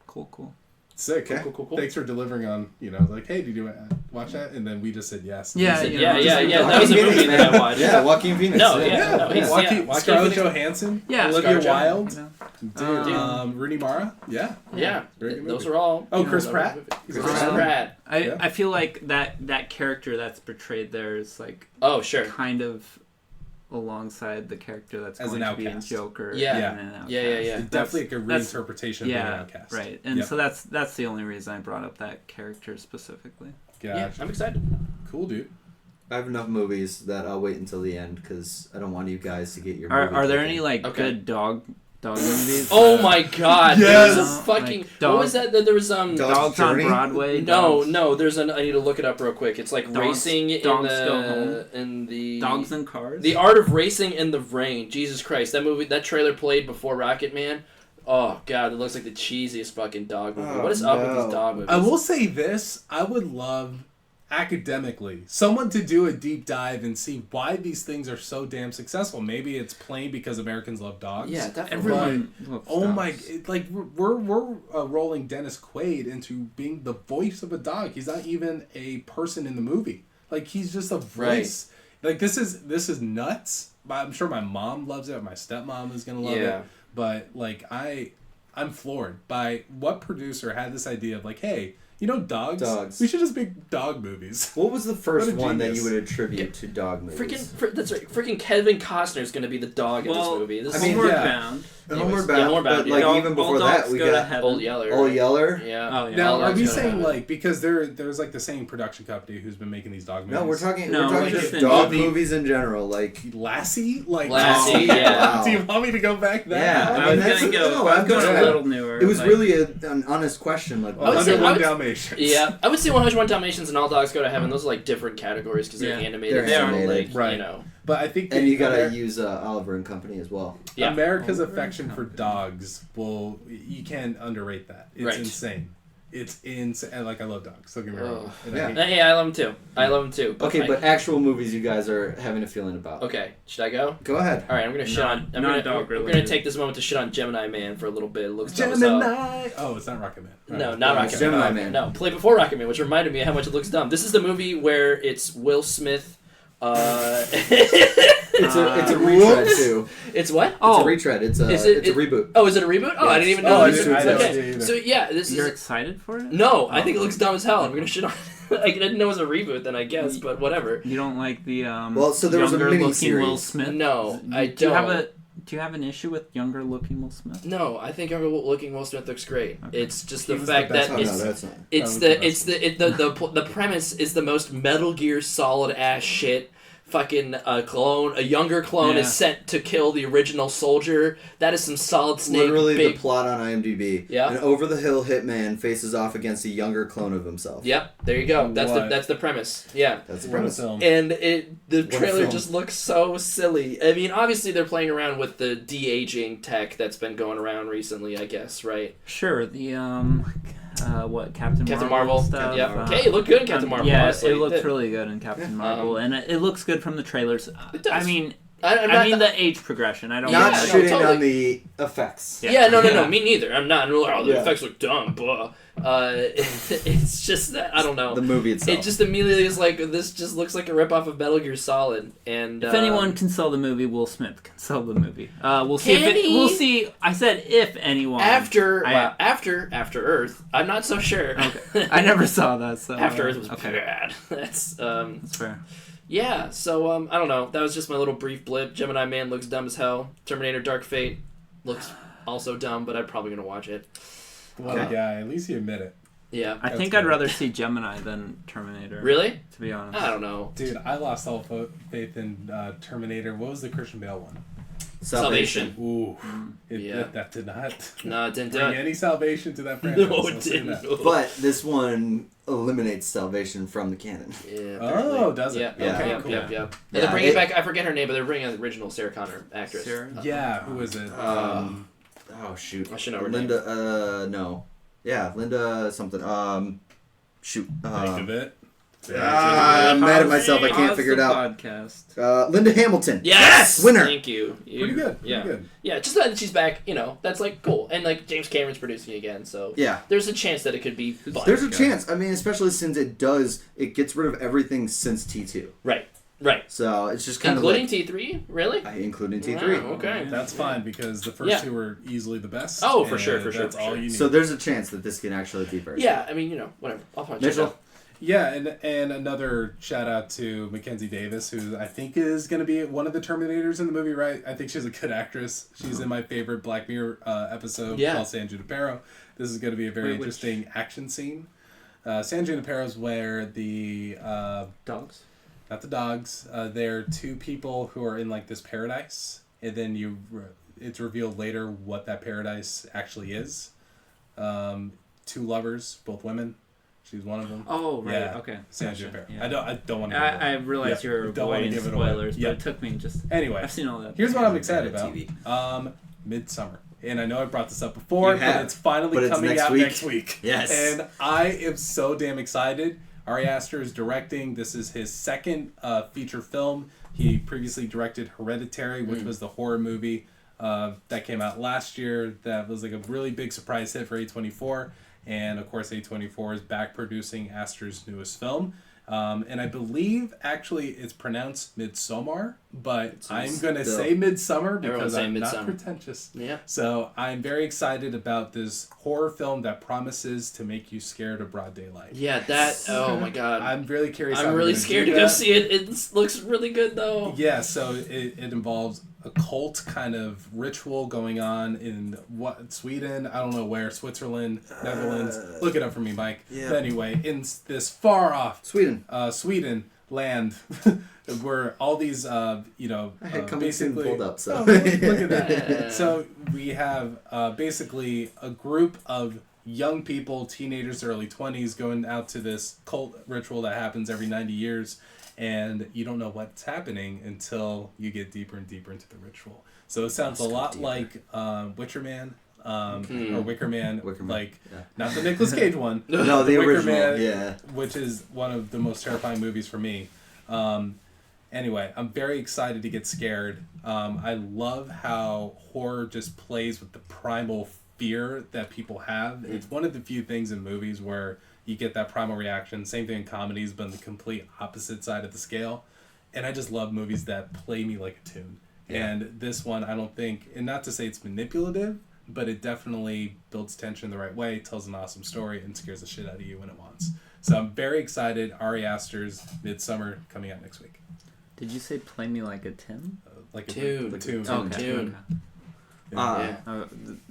Cool. Sick. Okay. Cool. Thanks for delivering on, like, hey, did you watch that? And then we just said yes. Yeah, He said, Yeah. That was a movie that I watched. Yeah, Joaquin Phoenix. No, yeah. yeah. No, he's- Joaquin Phoenix. Johansson. Yeah. Olivia Scarjo. Wilde. Dude. Rooney Mara. Yeah. Yeah. Very good Those movie. are all. Oh, Chris Pratt. Chris Pratt. I feel like that character that's portrayed there is like Oh, sure. kind of alongside the character that's As going an to be in outcast. Joker. Yeah. and an outcast. Yeah. It's definitely a that's- reinterpretation of being an outcast. right. And Yep. so that's the only reason I brought up that character specifically. Yeah, Gotcha. I'm excited. Cool, dude. I have enough movies that I'll wait until the end because I don't want you guys to get your. Are movie there pick any in. like Okay. good dog movies? Oh my God! Yes! There's a fucking. Like what was that? There was Dogs on Journey? Broadway. No, Dogs, there's an. I need to look it up real quick. It's like Dogs- racing Dogs Go in the Dogs and Cars. The Art of Racing in the Rain. Jesus Christ, that movie, that trailer played before Rocketman. Oh God, it looks like the cheesiest fucking dog movie. Oh, What is up with no. these dog movies? I will say this. I would love, academically, someone to do a deep dive and see why these things are so damn successful. Maybe it's plain because Americans love dogs. Yeah, definitely. Everyone. loves Oh dogs. my! Like we're rolling Dennis Quaid into being the voice of a dog. He's not even a person in the movie. Like he's just a voice. Like this is nuts. I'm sure my mom loves it. My stepmom is gonna love Yeah. it. But like I'm floored by what producer had this idea of like, hey, dogs. Dogs. We should just make dog movies. What was the first What a one that genius. you would attribute to dog movies? That's right. Freaking Kevin Costner's gonna be the dog in this movie. This I is mean, Homeward yeah. Bound. Homeward Yeah, Bound, Homeward Bound, but yeah. like All- even before all that, dogs we go to got heaven. Old Yeller. Old Yeller. Yeah. Oh, yeah. Now, All are dogs we go to saying heaven. like because there's like the same production company who's been making these dog movies? No, we're talking No, just just dog in- movies in general. Like, Lassie, like Lassie, yeah. Do you want me to go back that? Yeah, far? I I mean, was that's- gonna go. no, I was I'm going just- a little newer. it was like- really an honest question. Like, I would say- Under I One would- Dalmatians. Yeah, I would say 101 Dalmatians and All Dogs Go to Heaven. Those are like different categories because they're Yeah. animated. They're so, animated. like, Right. But I think and you gotta Amer- use Oliver and Company as well. Yeah. America's Oliver affection for Company. dogs you can't underrate that. It's Right. insane. It's insane. And, like, I love dogs. Don't get me wrong. And Yeah. I hate- Yeah, I love him too. I love him too. Okay, but actual movies you guys are having a feeling about. Okay, should I go? Go ahead. All right, I'm gonna shit on. I'm not gonna, dog we're related. gonna take this moment to shit on Gemini Man for a little bit. It looks dumb as hell. Gemini. Oh, it's not Rocketman. No, Right. not It's Rocketman. Gemini Man. No, play before Rocketman, which reminded me of how much it looks dumb. This is the movie where it's Will Smith. It's a retread too. It's what? Oh. It's a retread. It's a reboot. Oh, is it a reboot? Oh, I didn't even know. Oh, I this. didn't either. Okay, so yeah, this You're is. excited for it? No, I think it looks dumb as hell. I'm gonna shit on. I didn't know it was a reboot then, I guess, but whatever. You don't like the Well, so there was a younger mini looking series. Will Smith? No, I Do you don't. have an issue with younger looking Will Smith? No, I think looking Will Smith looks great. Okay. It's just the He was fact the best that Oh, one. no, it's that's not. it's That the was the it's the premise is the most Metal Gear Solid ass shit. Fucking a younger clone Yeah. is sent to kill the original soldier. That is some Solid Snake. Literally big. the plot on IMDb. Yeah. An over-the-hill hitman faces off against a younger clone of himself. Yep, there you go. What? That's the premise. Yeah. That's the What a premise. film. And the What a trailer film. just looks so silly. I mean, obviously they're playing around with the de-aging tech that's been going around recently, I guess, right? Sure, the Captain Marvel. stuff. Yeah. Okay, it looked good in Captain Marvel. Yeah, honestly. it looks did. really good in Captain Marvel, and it looks good from the trailers. It does. I mean, I'm I not- mean the age progression. I don't. Yeah, Not no, shitting totally. on the effects. Yeah, no, Yeah. me neither. I'm not. Oh, the Yeah. effects look dumb. Blah. It's just that I don't know. The movie itself. It just immediately is like this. Just looks like a ripoff of Metal Gear Solid. And If anyone can sell the movie, Will Smith can sell the movie. We'll see. Can he? We'll see. I said if anyone. after I- after Earth, I'm not so sure. Okay. I never saw that. So After Earth was okay. bad. That's That's fair. yeah. So I don't know. That was just my little brief blip. Gemini Man looks dumb as hell. Terminator Dark Fate looks also dumb, but I'm probably gonna watch it. What a guy. At least you admit it. Yeah. I That's think good. I'd rather see Gemini than Terminator. Really? To be honest. I don't know. Dude, I lost all faith in Terminator. What was the Christian Bale one? Salvation. Ooh. Yeah. That did not No, it didn't do bring it. any salvation to that franchise. No, I'll it say didn't. that. But this one eliminates salvation from the canon. Yeah. Oh, does it? Yeah. Yeah. Okay, Yep, cool. yep, yep. Yeah, And they're bringing it- back. I forget her name, but they're bringing the original Sarah Connor actress. Sarah? Yeah, who is it? Oh shoot. I should know her Linda. No. Yeah, Linda something. Shoot. Think of it. I'm mad at myself. I can't Pause figure it the out. Podcast. Linda Hamilton. Yes! Winner. Thank you. Pretty good. Yeah. Pretty good. Yeah, just that she's back, that's like cool. And like James Cameron's producing again, so Yeah. there's a chance that it could be fun. There's a chance. I mean, especially since it gets rid of everything since T2. Right. So it's just kind Including of T3? Really? like, including T3. Wow, okay. That's fine because the first Yeah. two were easily the best. Oh, for and sure. That's all you need. So there's a chance that this can actually be very Yeah, I mean, whatever. I'll probably check it Mitchell. out. Yeah, and another shout out to Mackenzie Davis, who I think is going to be one of the Terminators in the movie, right? I think she's a good actress. She's in my favorite Black Mirror episode Yeah. called San Junipero. This is going to be a very Wait, which- interesting action scene. San Junipero is where the Dogs. not the dogs. They're two people who are in like this paradise, and then it's revealed later what that paradise actually is. Two lovers, both women. She's one of them. Oh right. Yeah. Okay. San Gotcha. Junipero. Yeah. I don't want to. I realized Yeah, you were don't wanna avoiding give it away. spoilers, Yeah. but it took me just. Anyway, I've seen all that. here's what I'm excited Bad about. TV. Midsummer. And I know I brought this up before, You have, but it's finally but it's coming next out week. next week. Yes. And I am so damn excited. Ari Aster is directing. This is his second feature film. He previously directed Hereditary, which was the horror movie that came out last year. That was like a really big surprise hit for A24. And of course, A24 is back producing Aster's newest film. And I believe actually it's pronounced Midsommar, but I'm going to still. say Midsummer Everyone's because saying I'm not Midsummer. pretentious. Yeah. So I'm very excited about this horror film that promises to make you scared of broad daylight. Yeah, that. Oh my god. I'm really curious. how I'm they're really gonna scared do to go that. see it. It looks really good though. Yeah, so it involves a cult kind of ritual going on in Sweden, I don't know where, Switzerland, Netherlands. Look it up for me, Mike. Yeah. But anyway, in this far off Sweden. Sweden land where all these I had coming soon basically pulled up, so. Oh, look at that. So we have basically a group of young people, teenagers, early 20s, going out to this cult ritual that happens every 90 years, and you don't know what's happening until you get deeper and deeper into the ritual. So it sounds a lot like Witcher Man, or Wicker Man. Like, yeah. not the Nicolas Cage one. No, the Wicker original. Man, Yeah. which is one of the most terrifying movies for me. Anyway, I'm very excited to get scared. I love how horror just plays with the primal fear that people have. It's one of the few things in movies where you get that primal reaction. Same thing in comedies, but on the complete opposite side of the scale. And I just love movies that play me like a tune. Yeah. And this one, I don't think, and not to say it's manipulative, but it definitely builds tension the right way, tells an awesome story, and scares the shit out of you when it wants. So I'm very excited. Ari Aster's Midsummer coming out next week. Did you say play me like a Tim? Like Tune. a tune. Okay. Tune. Yeah.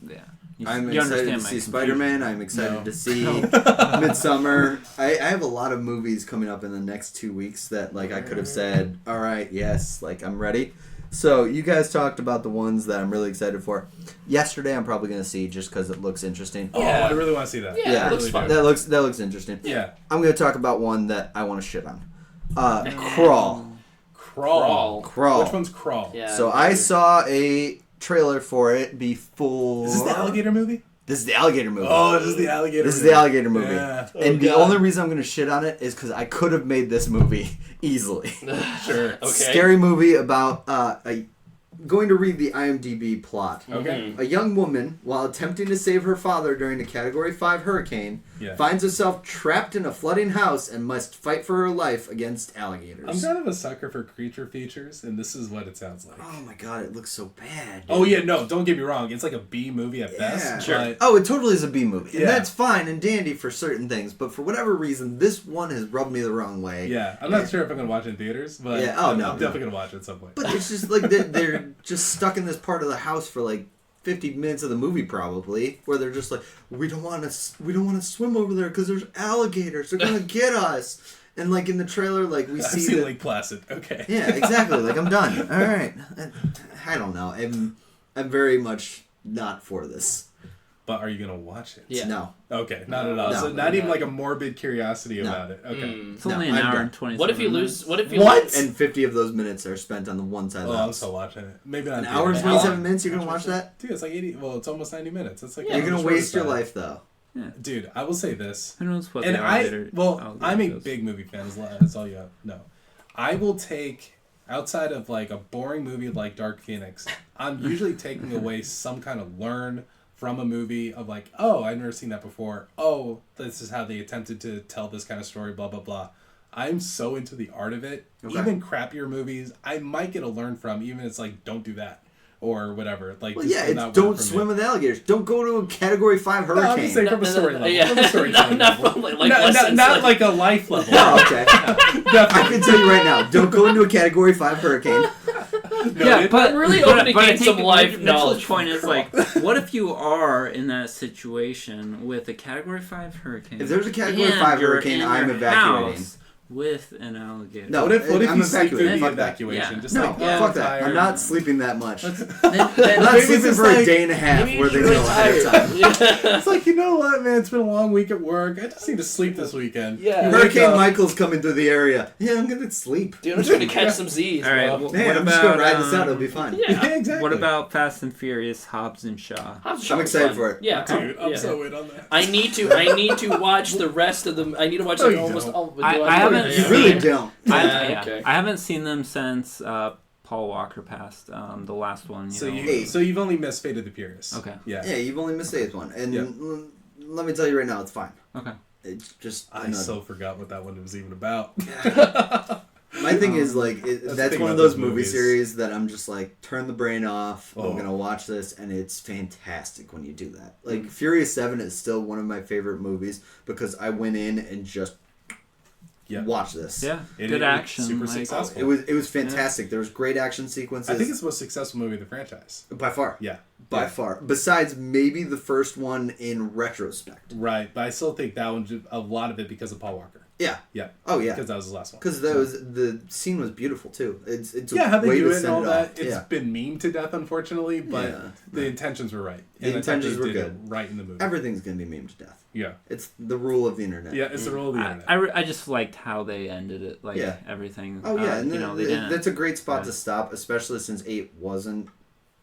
Yeah. I'm you excited to understand my see confusion. Spider-Man. I'm excited to see Midsummer. I have a lot of movies coming up in the next 2 weeks that like I could have said, all right, yes, like I'm ready. So you guys talked about the ones that I'm really excited for. Yesterday, I'm probably gonna see just because it looks interesting. Oh, I really want to see that. Yeah, it looks really fun. do. That looks interesting. Yeah. I'm gonna talk about one that I want to shit on. Crawl. Crawl. Which one's Crawl? Yeah. So I saw a trailer for it before. Is this the alligator movie? This is the alligator movie. Oh, this is the alligator This is movie. the alligator movie. Yeah. And the God. only reason I'm going to shit on it is because I could have made this movie easily. Sure. Okay. Scary movie about going to read the IMDb plot. Okay. A young woman, while attempting to save her father during a Category 5 hurricane, finds herself trapped in a flooding house and must fight for her life against alligators. I'm kind of a sucker for creature features, and this is what it sounds like. Oh my god, it looks so bad. Dude. Oh yeah, no, don't get me wrong. It's like a B movie at best. Sure. But Oh, it totally is a B movie. And Yeah. that's fine and dandy for certain things, but for whatever reason, this one has rubbed me the wrong way. yeah, I'm not sure if I'm going to watch it in theaters, but Yeah, oh, I'm no, definitely going to watch it at some point. But it's just like they're just stuck in this part of the house for like 50 minutes of the movie probably, where they're just like, we don't want to swim over there because there's alligators. They're gonna get us. And like in the trailer, like we I've see seen that. Lake Placid. Okay. Yeah, exactly. Like I'm done. All right. I don't know. I'm very much not for this. But are you going to watch it? Yeah. No. Okay, not at all. No. So not even like a morbid curiosity No. about it. Okay. It's only an I'm hour done. and 20 What if you lose? What if you What? lose? And 50 of those minutes are spent on the one side of the Oh, I'm house. still watching it. Maybe not. An in hour and theater. 27 minutes. You're gonna watch that? Dude, it's like 80. Well, it's almost 90 minutes. It's like Yeah. You're on the gonna shorter waste your side. life though. Dude, I will say this. Who knows what And the alligator I'm a alligator does. big movie fan. That's all you know. I will take, outside of like a boring movie like Dark Phoenix, I'm usually taking away some kind of learn from a movie of like, oh, I've never seen that before. Oh, this is how they attempted to tell this kind of story, blah, blah, blah. I'm so into the art of it. Okay. Even crappier movies, I might get a learn from, even if it's like, don't do that. Or whatever. Like, Well, this yeah, will it's not work don't for swim me. with alligators. Don't go to a Category 5 No, I'm hurricane. just saying from a story level. Yeah. From a storytelling Not level. from, like, Not lessons, not like- like a life level. Oh, okay. I Definitely. can tell you right now, don't go into a Category 5 hurricane. Yeah, but I'm really but- hoping to but I gain some think life Mitchell's knowledge point from is like, what if you are in that situation with a Category 5 hurricane? If there's a Category and 5 you're hurricane, in I'm your evacuating. house with an alligator. No, What if I'm you sleep through evacuating. the Fuck that. evacuation? Yeah. Just No, like, fuck that. tired. I'm not sleeping that much. Then I'm not maybe it's sleeping just for a like- day and a half Maybe where it's they really know ahead of time. tired. Yeah. It's like, you know what, man? It's been a long week at work. I just need to sleep this weekend. Yeah. You wake Hurricane up- Michael's coming through the area. Yeah, I'm gonna sleep. Dude, I'm just gonna catch some Z's. All right, bro. well, Man, what I'm just gonna about, ride this out. It'll be fun. Yeah. Yeah, exactly. What about Fast and Furious, Hobbs and Shaw? I'm excited for it. Yeah, Dude, I'm yeah. so in on that. I need to watch the rest of them. I need to watch No, like you almost don't. all. I haven't You seen- really don't. Okay. I haven't seen them since Paul Walker passed. The last one. So know. you've only missed Fate of the Furious. Okay. Yeah. Yeah, you've only missed the 8th one, and Yeah. let me tell you right now, it's fine. Okay. It's just I another- so forgot what that one was even about. My thing is like That's the that's thing one of about those those movie movies. series that I'm just like turn the brain off. Oh. I'm gonna watch this, and it's fantastic when you do that. Like Furious 7 is still one of my favorite movies because I went in and just watched this. Yeah. It- Good it's action. super like- successful. It was fantastic. There was great action sequences. I think it's the most successful movie in the franchise. by far. Yeah. By Yeah. far. Besides maybe the first one in retrospect. Right, but I still think that one, a lot of it because of Paul Walker. Yeah. Yeah. Oh yeah. Because that was the last one. Because the scene was beautiful too. It's a Yeah, how they way do to it and send all it that. off. It's Yeah. been memed to death, unfortunately, but Yeah. the intentions were right. The And I thought intentions they were did it good. right in the movie. Everything's gonna be memed to death. Yeah. It's the rule of the internet. Yeah, it's the role of the internet. I just liked how they ended it. Like Yeah. everything. Oh yeah, and they didn't. that's a great spot Yeah. to stop, especially since 8 wasn't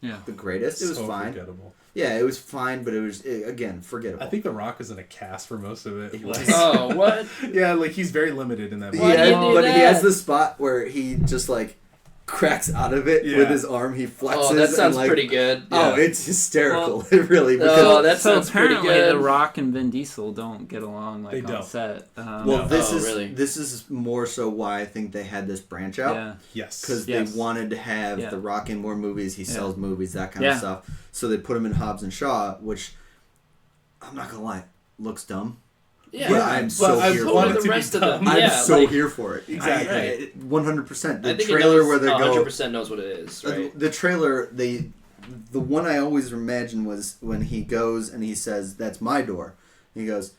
the greatest. It was So fine. forgettable. Yeah, it was fine, but it was again forgettable. I think The Rock is in a cast for most of it. Like, Oh, what? yeah, like he's very limited in that movie. Why do you Yeah, do but he that? has the spot where he just like cracks out of it Yeah. with his arm. He flexes. Oh, that sounds and, like, pretty good. Oh, Yeah. it's hysterical. It really. Because, Oh, that So sounds pretty apparently, good. The Rock and Vin Diesel don't get along They like on don't. set. well, No. this Oh, is really? this is more so why I think they had this branch out. Yeah. Yes. Because Yes. they wanted to have Yeah. The Rock in more movies. He Yeah. sells movies, that kind Yeah. of stuff. So they put him in Hobbs and Shaw, which I'm not gonna lie, looks dumb. Yeah, But I'm but so I here What for want were it it. the to be rest of dumb. them? I'm Yeah, so like, here for it. Exactly. 100%. I The think trailer where they go. 100% knows what it is, right? The trailer, the one I always imagine was when he goes and he says, "That's my door." And he goes,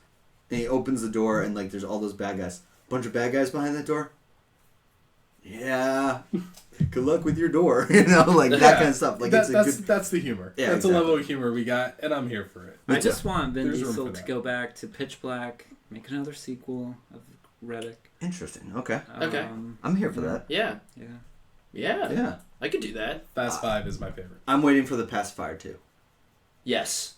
and he opens the door and like there's all those bad guys, bunch of bad guys behind that door. Yeah, good luck with your door, like that Yeah. kind of stuff. Like that's it's a good. that's the humor. Yeah, That's exactly. a level of humor we got, and I'm here for it. Me I too. just want Vin There's room Diesel for to that. go back to Pitch Black, make another sequel of Reddick. Interesting. Okay, Okay. I'm here for that. Yeah, Yeah. yeah, Yeah, I could do that. Fast 5 is my favorite. I'm waiting for the pacifier too. Yes,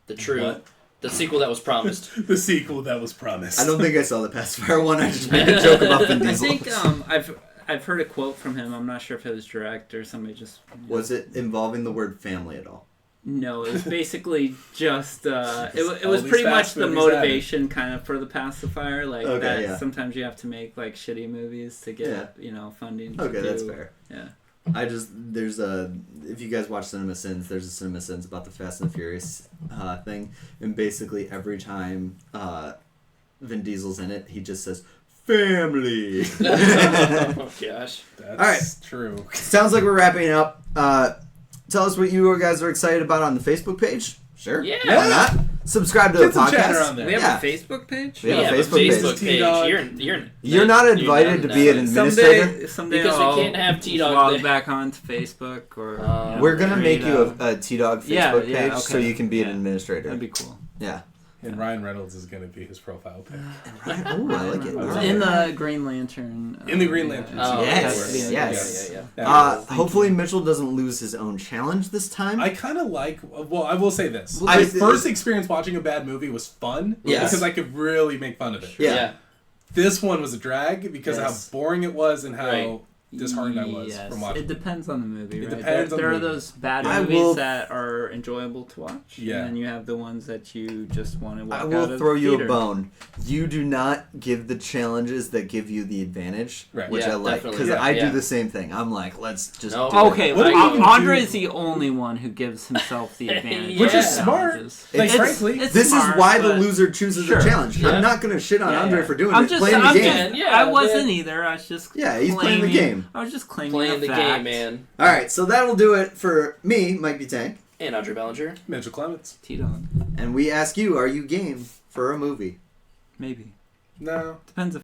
the true, What? the sequel that was promised. The sequel that was promised. I don't think I saw the pacifier one. I just made a joke about Vin I Diesel. think I've heard a quote from him. I'm not sure if it was direct or somebody just. Was it involving the word family at all? No, it was basically just it All was these pretty much fast the movies motivation kind of for the pacifier, like Okay, that yeah. sometimes you have to make like shitty movies to get funding. To Okay, that's do- fair. Yeah. There's a, if you guys watch Cinema Sins, there's a Cinema Sins about the Fast and the Furious thing, and basically every time Vin Diesel's in it, he just says, family. Oh gosh. That's All right. true. Sounds like we're wrapping up. Tell us what you guys are excited about on the Facebook page. Sure. Yeah. Why not? Subscribe to Get the some chatter podcast. on there. We have Yeah. a Facebook page. We have a a Facebook page. Facebook page. T-Dawg. You're You're not invited to be an administrator. Someday Because we I'll can't have T-Dawg log there. back onto Facebook or. We're gonna make create you a T-Dawg Facebook Yeah, page yeah, so okay. you can be an Yeah. administrator. That'd be cool. Yeah. And Ryan Reynolds is going to be his profile pic. Right. Oh, I like it. It's All right. In the Green Lantern. In the Green Lantern. Oh, Yes, yeah, yes. yeah. Hopefully Mitchell doesn't lose his own challenge this time. I kind of like. Well, I will say this. Well, My I- first experience watching a bad movie was fun Yes. because I could really make fun of it. Yeah. Yeah. This one was a drag because Yes. of how boring it was and how Right. disheartened I was Yes. from watching. It depends on the movie, It right? depends on there the are movie. those bad I movies will- that are enjoyable to watch. Yeah. And then you have the ones that you just want to walk I out will of throw the you theater. a bone. You do not give the challenges that give you the advantage, Right. which Yeah, I like definitely. because Yeah. I do Yeah. the same thing. I'm like, let's just No. do it. Okay, What but do you do? Andre is the only one who gives himself the advantage. Which Yeah. is smart. Challenges. Like, It's- frankly, it's This smart, is why the but- loser chooses Sure. the challenge. Yeah. I'm not gonna shit on Yeah, Andre yeah. for doing I'm it. just, Playing I'm the game. just, Yeah, I wasn't man. either. I was just Yeah, he's playing the game. I was just claiming Playing a the fact. game, man. All right, so that'll do it for me, Mike Butang, And Audrey Ballinger. Mitchell Clements. T-Dawg. and we ask you: Are you game for a movie? Maybe. No. Depends if